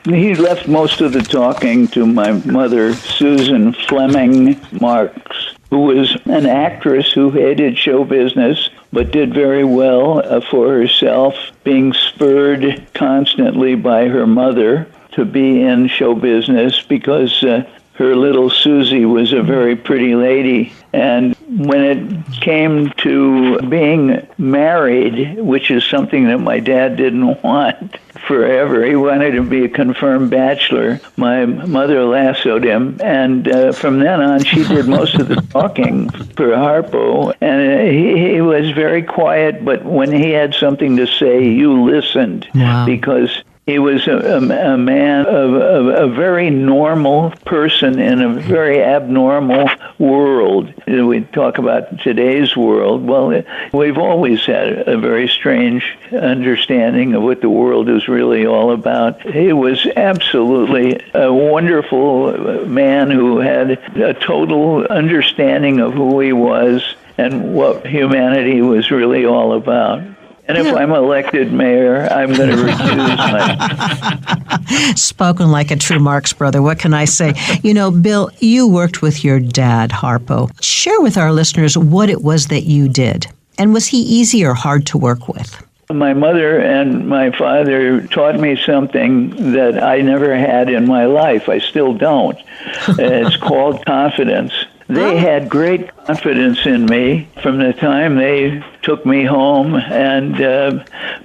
He left most of the talking to my mother, Susan Fleming Marx, who was an actress who hated show business, but did very well for herself, being spurred constantly by her mother to be in show business because her little Susie was a very pretty lady. And when it came to being married, which is something that my dad didn't want forever, he wanted to be a confirmed bachelor. My mother lassoed him, and from then on, she did most of the talking for Harpo. And he was very quiet, but when he had something to say, you listened. Wow. Because he was a man of a very normal person in a very abnormal world. We talk about today's world. Well, we've always had a very strange understanding of what the world is really all about. He was absolutely a wonderful man who had a total understanding of who he was and what humanity was really all about. And if I'm elected mayor, I'm going to recuse myself. Spoken like a true Marx brother. What can I say? Bill, you worked with your dad, Harpo. Share with our listeners what it was that you did. And was he easy or hard to work with? My mother and my father taught me something that I never had in my life. I still don't. It's called confidence. They had great confidence in me from the time they took me home and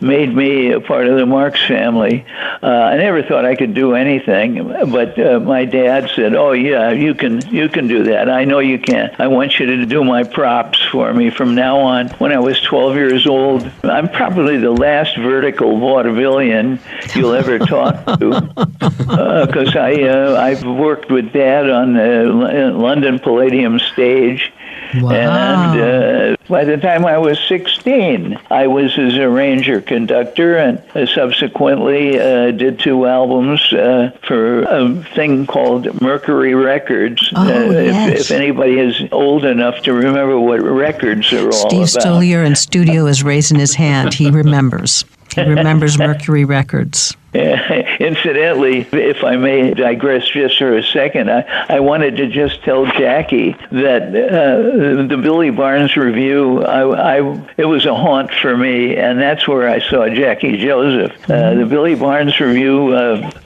made me a part of the Marx family. I never thought I could do anything, but my dad said, "Oh yeah, you can do that. I know you can. I want you to do my props for me from now on." When I was 12 years old, I'm probably the last vertical vaudevillian you'll ever talk to, because I've worked with Dad on the London Palladium stage. Wow. And by the time I was 16, I was his arranger conductor, and subsequently did 2 albums for a thing called Mercury Records. If anybody is old enough to remember what records are all about. Steve Stoliar in studio is raising his hand. He remembers. He remembers Mercury Records. Incidentally, if I may digress just for a second, I wanted to just tell Jackie that the Billy Barnes Review, it was a haunt for me, and that's where I saw Jackie Joseph. The Billy Barnes Review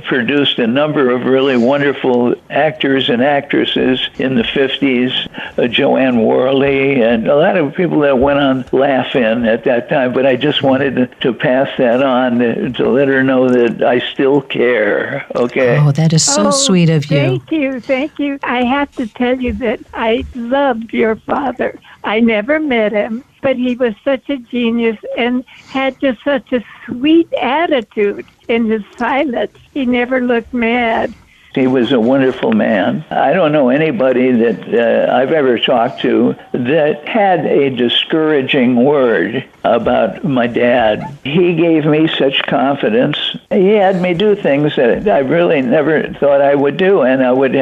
produced a number of really wonderful actors and actresses in the 50s, Joanne Worley, and a lot of people that went on Laugh-In at that time, but I just wanted to pass that on to let her know that I still care, okay? Oh, that is so sweet of you. Thank you. I have to tell you that I loved your father. I never met him, but he was such a genius and had just such a sweet attitude in his silence. He never looked mad. He was a wonderful man. I don't know anybody that I've ever talked to that had a discouraging word about my dad. He gave me such confidence. He had me do things that I really never thought I would do, and I would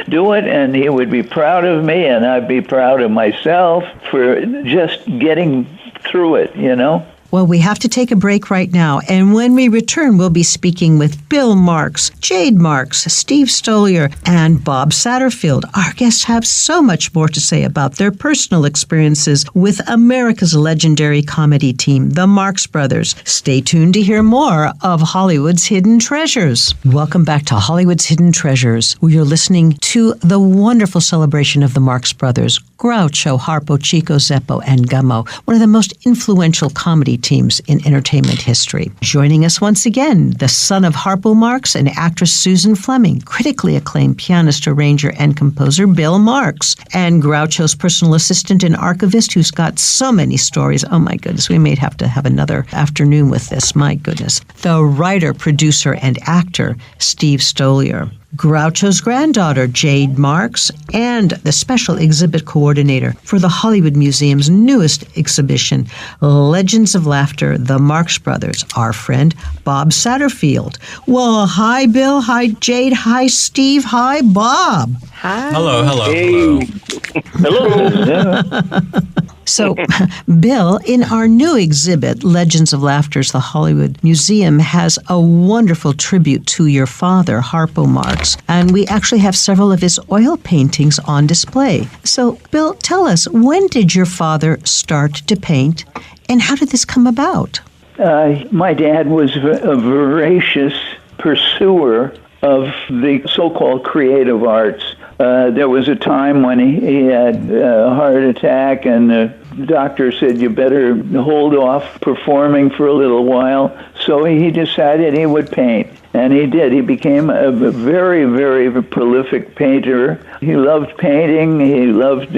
do it, and he would be proud of me, and I'd be proud of myself for just getting through it, you know? Well, we have to take a break right now, and when we return, we'll be speaking with Bill Marx, Jade Marx, Steve Stoliar, and Bob Satterfield. Our guests have so much more to say about their personal experiences with America's legendary comedy team, the Marx Brothers. Stay tuned to hear more of Hollywood's Hidden Treasures. Welcome back to Hollywood's Hidden Treasures. We are listening to the wonderful celebration of the Marx Brothers, Groucho, Harpo, Chico, Zeppo, and Gummo, one of the most influential comedy teams in entertainment history. Joining us once again, the son of Harpo Marx and actress Susan Fleming, critically acclaimed pianist, arranger, and composer Bill Marx, and Groucho's personal assistant and archivist who's got so many stories. Oh my goodness, we may have to have another afternoon with this. My goodness. The writer, producer, and actor Steve Stoliar. Groucho's granddaughter, Jade Marx, and the special exhibit coordinator for the Hollywood Museum's newest exhibition, Legends of Laughter, the Marx Brothers, our friend Bob Satterfield. Well, hi, Bill. Hi, Jade. Hi, Steve. Hi, Bob. Hi. Hello. Hey. Hello. So, Bill, in our new exhibit, Legends of Laughter's the Hollywood Museum has a wonderful tribute to your father, Harpo Marx, and we actually have several of his oil paintings on display. So, Bill, tell us, when did your father start to paint, and how did this come about? My dad was a voracious pursuer of the so-called creative arts. There was a time when he had a heart attack, and the doctor said, you better hold off performing for a little while. So he decided he would paint, and he did. He became a very, very prolific painter. He loved painting. He loved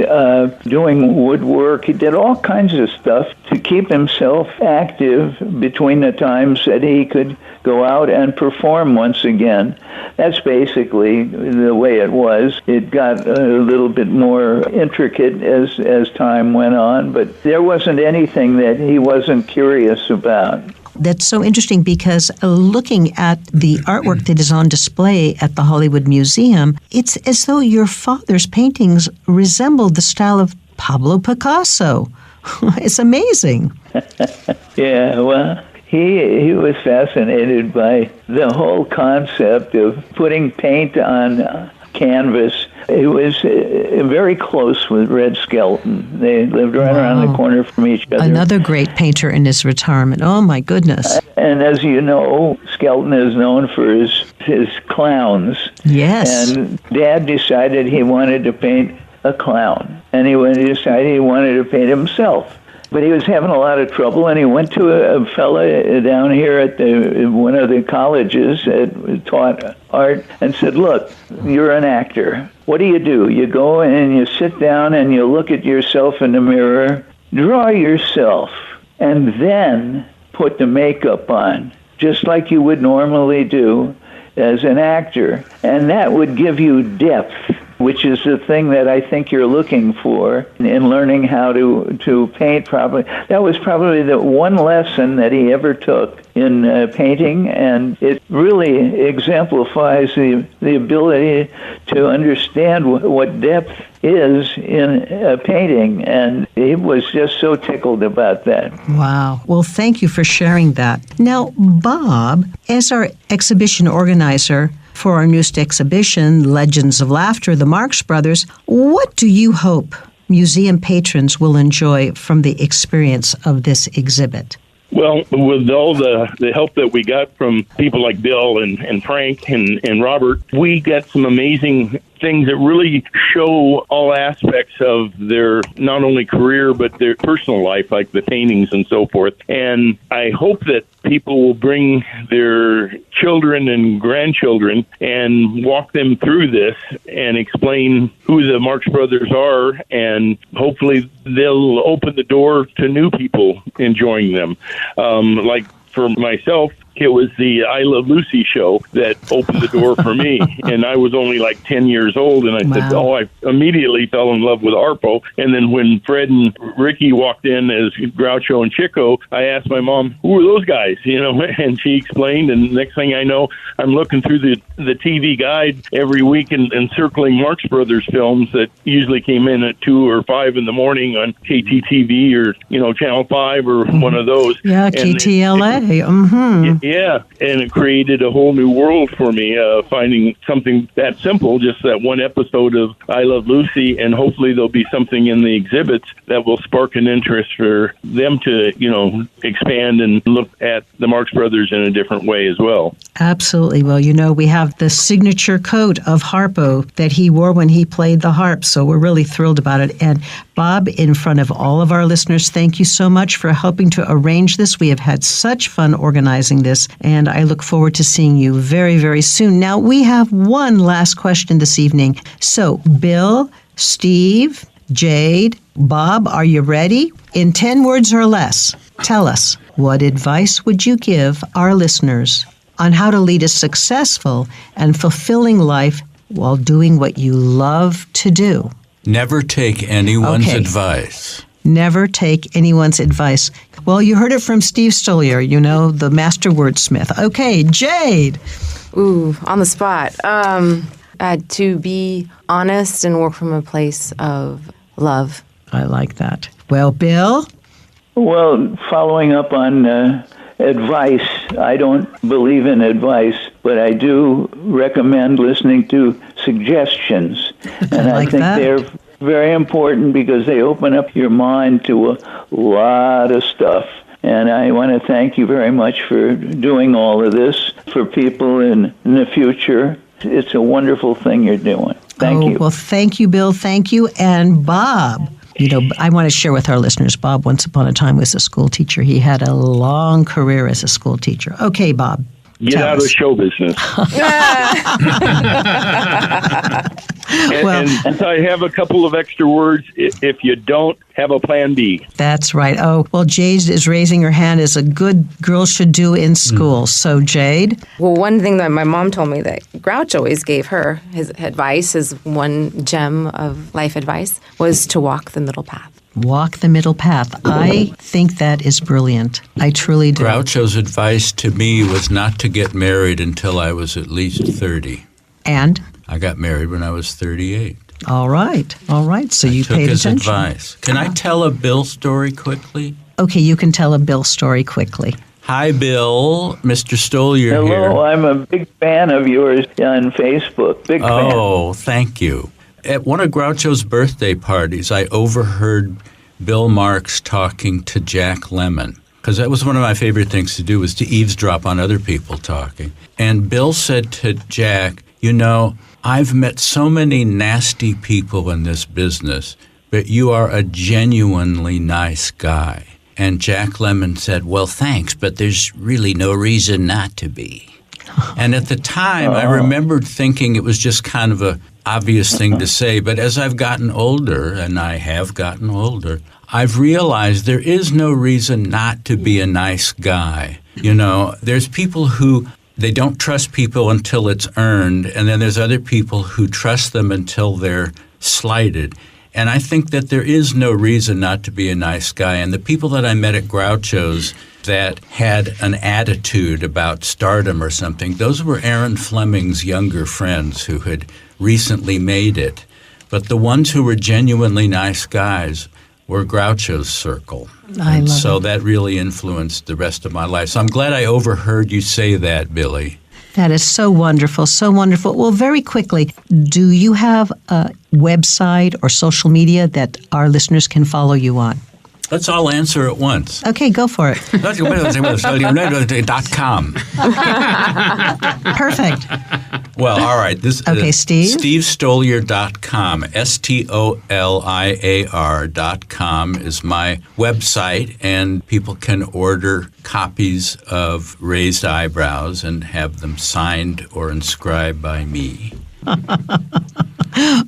doing woodwork. He did all kinds of stuff to keep himself active between the times that he could go out and perform once again. That's basically the way it was. It got a little bit more intricate as time went on, but there wasn't anything that he wasn't curious about. That's so interesting because looking at the artwork that is on display at the Hollywood Museum, it's as though your father's paintings resembled the style of Pablo Picasso. It's amazing. Yeah, well, he was fascinated by the whole concept of putting paint on canvas. He was very close with Red Skelton. They lived right around the corner from each other. Another great painter in his retirement. Oh, my goodness. And as you know, Skelton is known for his clowns. Yes. And Dad decided he wanted to paint a clown. And he decided he wanted to paint himself. But he was having a lot of trouble, and he went to a fella down here at one of the colleges that taught art and said, look, you're an actor. What do? You go and you sit down and you look at yourself in the mirror, draw yourself, and then put the makeup on, just like you would normally do as an actor. And that would give you depth, which is the thing that I think you're looking for in learning how to paint properly. That was probably the one lesson that he ever took in painting, and it really exemplifies the ability to understand what depth is in a painting, and he was just so tickled about that. Wow. Well, thank you for sharing that. Now, Bob, as our exhibition organizer for our newest exhibition, Legends of Laughter, the Marx Brothers, what do you hope museum patrons will enjoy from the experience of this exhibit? Well, with all the help that we got from people like Bill and Frank and Robert, we got some amazing things that really show all aspects of their not only career but their personal life, like the paintings and so forth. And I hope that people will bring their children and grandchildren and walk them through this and explain who the Marx Brothers are, and hopefully they'll open the door to new people enjoying them. Like for myself, it was the I Love Lucy show that opened the door for me. And I was only like 10 years old, and I said, I immediately fell in love with Harpo. And then when Fred and Ricky walked in as Groucho and Chico, I asked my mom, who are those guys? And she explained, and next thing I know, I'm looking through the TV guide every week and circling Marx Brothers films that usually came in at 2 or 5 in the morning on KTTV or, Channel 5 or one of those. Yeah, and KTLA. Yeah, and it created a whole new world for me, finding something that simple, just that one episode of I Love Lucy, and hopefully there'll be something in the exhibits that will spark an interest for them to, expand and look at the Marx Brothers in a different way as well. Absolutely. Well, we have the signature coat of Harpo that he wore when he played the harp, so we're really thrilled about it. And Bob, in front of all of our listeners, thank you so much for helping to arrange this. We have had such fun organizing this, and I look forward to seeing you very, very soon. Now, we have one last question this evening. So, Bill, Steve, Jade, Bob, are you ready? In 10 words or less, tell us, what advice would you give our listeners on how to lead a successful and fulfilling life while doing what you love to do? Never take anyone's advice. Never take anyone's advice. Well, you heard it from Steve Stoliar, the master wordsmith. Okay, Jade. Ooh, on the spot. To be honest and work from a place of love. I like that. Well, Bill? Well, following up on advice, I don't believe in advice, but I do recommend listening to suggestions. And I think they're very important because they open up your mind to a lot of stuff. And I want to thank you very much for doing all of this for people in the future. It's a wonderful thing you're doing. Thank you. Well, thank you, Bill. Thank you. And Bob. I want to share with our listeners, Bob once upon a time was a school teacher. He had a long career as a school teacher. Okay, Bob. Get out of show business. And I have a couple of extra words. If you don't, have a plan B. That's right. Oh, well, Jade is raising her hand as a good girl should do in school. So, Jade? Well, one thing that my mom told me that Grouch always gave her, his advice, his one gem of life advice, was to walk the middle path. Walk the middle path. I think that is brilliant. I truly do. Groucho's advice to me was not to get married until I was at least 30. And? I got married when I was 38. All right. So you paid attention. Took his advice. Can I tell a Bill story quickly? Okay, you can tell a Bill story quickly. Hi, Bill. Mr. Stoliar Hello, here. Hello, I'm a big fan of yours on Facebook. Big fan. Oh, thank you. At one of Groucho's birthday parties, I overheard Bill Marx talking to Jack Lemmon, because that was one of my favorite things to do, was to eavesdrop on other people talking. And Bill said to Jack, I've met so many nasty people in this business, but you are a genuinely nice guy. And Jack Lemmon said, well, thanks, but there's really no reason not to be. And at the time, I remembered thinking it was just kind of a obvious thing to say, but as I've gotten older, and I have gotten older, I've realized there is no reason not to be a nice guy. There's people who, they don't trust people until it's earned, and then there's other people who trust them until they're slighted. And I think that there is no reason not to be a nice guy. And the people that I met at Groucho's that had an attitude about stardom or something, those were Aaron Fleming's younger friends who had recently made it. But the ones who were genuinely nice guys were Groucho's circle. And so that really influenced the rest of my life. So I'm glad I overheard you say that, Billy. That is so wonderful, so wonderful. Well, very quickly, do you have a website or social media that our listeners can follow you on? Let's all answer at once. Okay, go for it. .com. Perfect. Well, all right. Okay, Steve? SteveStoliar.com. STOLIAR.com is my website, and people can order copies of Raised Eyebrows and have them signed or inscribed by me.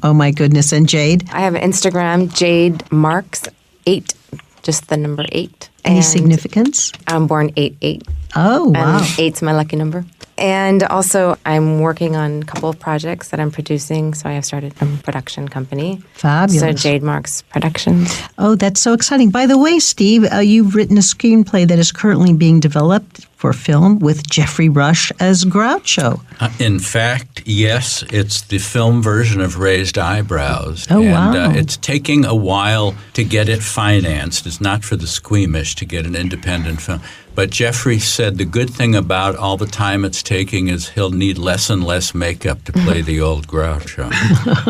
Oh, my goodness. And Jade? I have Instagram, Jade Marx 8. just the number 8. Any And significance? I'm born 8/8. Oh, wow. And 8's my lucky number. And also, I'm working on a couple of projects that I'm producing. So I have started a production company. Fabulous. So Jade Marx Productions. Oh, that's so exciting. By the way, Steve, you've written a screenplay that is currently being developed for film with Jeffrey Rush as Groucho. In fact, yes, it's the film version of Raised Eyebrows. Oh, and, wow. It's taking a while to get it financed. It's not for the squeamish to get an independent film. But Jeffrey said the good thing about all the time it's taking is he'll need less and less makeup to play the old Groucho.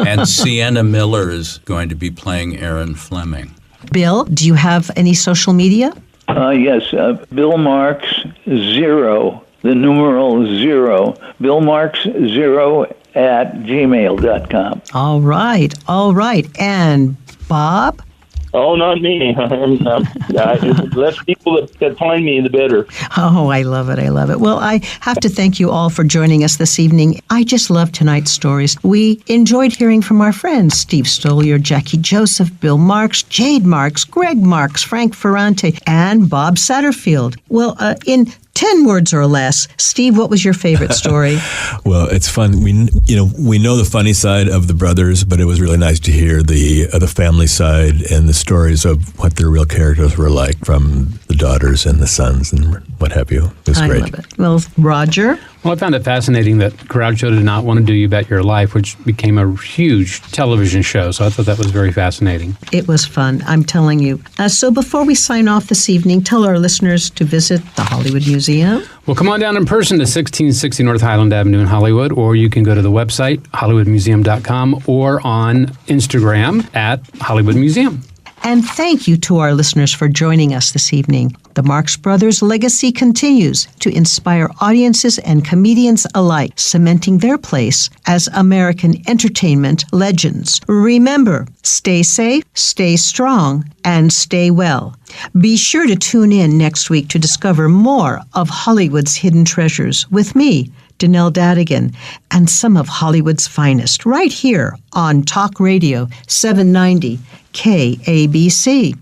And Sienna Miller is going to be playing Aaron Fleming. Bill, do you have any social media? Yes, Bill Marx 0, the numeral 0, Bill Marx 0 at gmail.com. All right. And Bob? Oh, not me. The less people that find me, the better. Oh, I love it. Well, I have to thank you all for joining us this evening. I just love tonight's stories. We enjoyed hearing from our friends, Steve Stoliar, Jackie Joseph, Bill Marx, Jade Marx, Gregg Marx, Frank Ferrante, and Bob Satterfield. Well, in 10 words or less, Steve, what was your favorite story? Well, it's fun. We know the funny side of the brothers, but it was really nice to hear the family side and the stories of what their real characters were like from the daughters and the sons and what have you. It was great. I love it. Well, Roger? Well, I found it fascinating that Groucho did not want to do You Bet Your Life, which became a huge television show. So I thought that was very fascinating. It was fun, I'm telling you. So before we sign off this evening, tell our listeners to visit the Hollywood Museum. Well, come on down in person to 1660 North Highland Avenue in Hollywood, or you can go to the website, hollywoodmuseum.com, or on Instagram at Hollywood Museum. And thank you to our listeners for joining us this evening. The Marx Brothers' legacy continues to inspire audiences and comedians alike, cementing their place as American entertainment legends. Remember, stay safe, stay strong, and stay well. Be sure to tune in next week to discover more of Hollywood's hidden treasures with me, Donelle Dadigan, and some of Hollywood's finest right here on Talk Radio 790 KABC.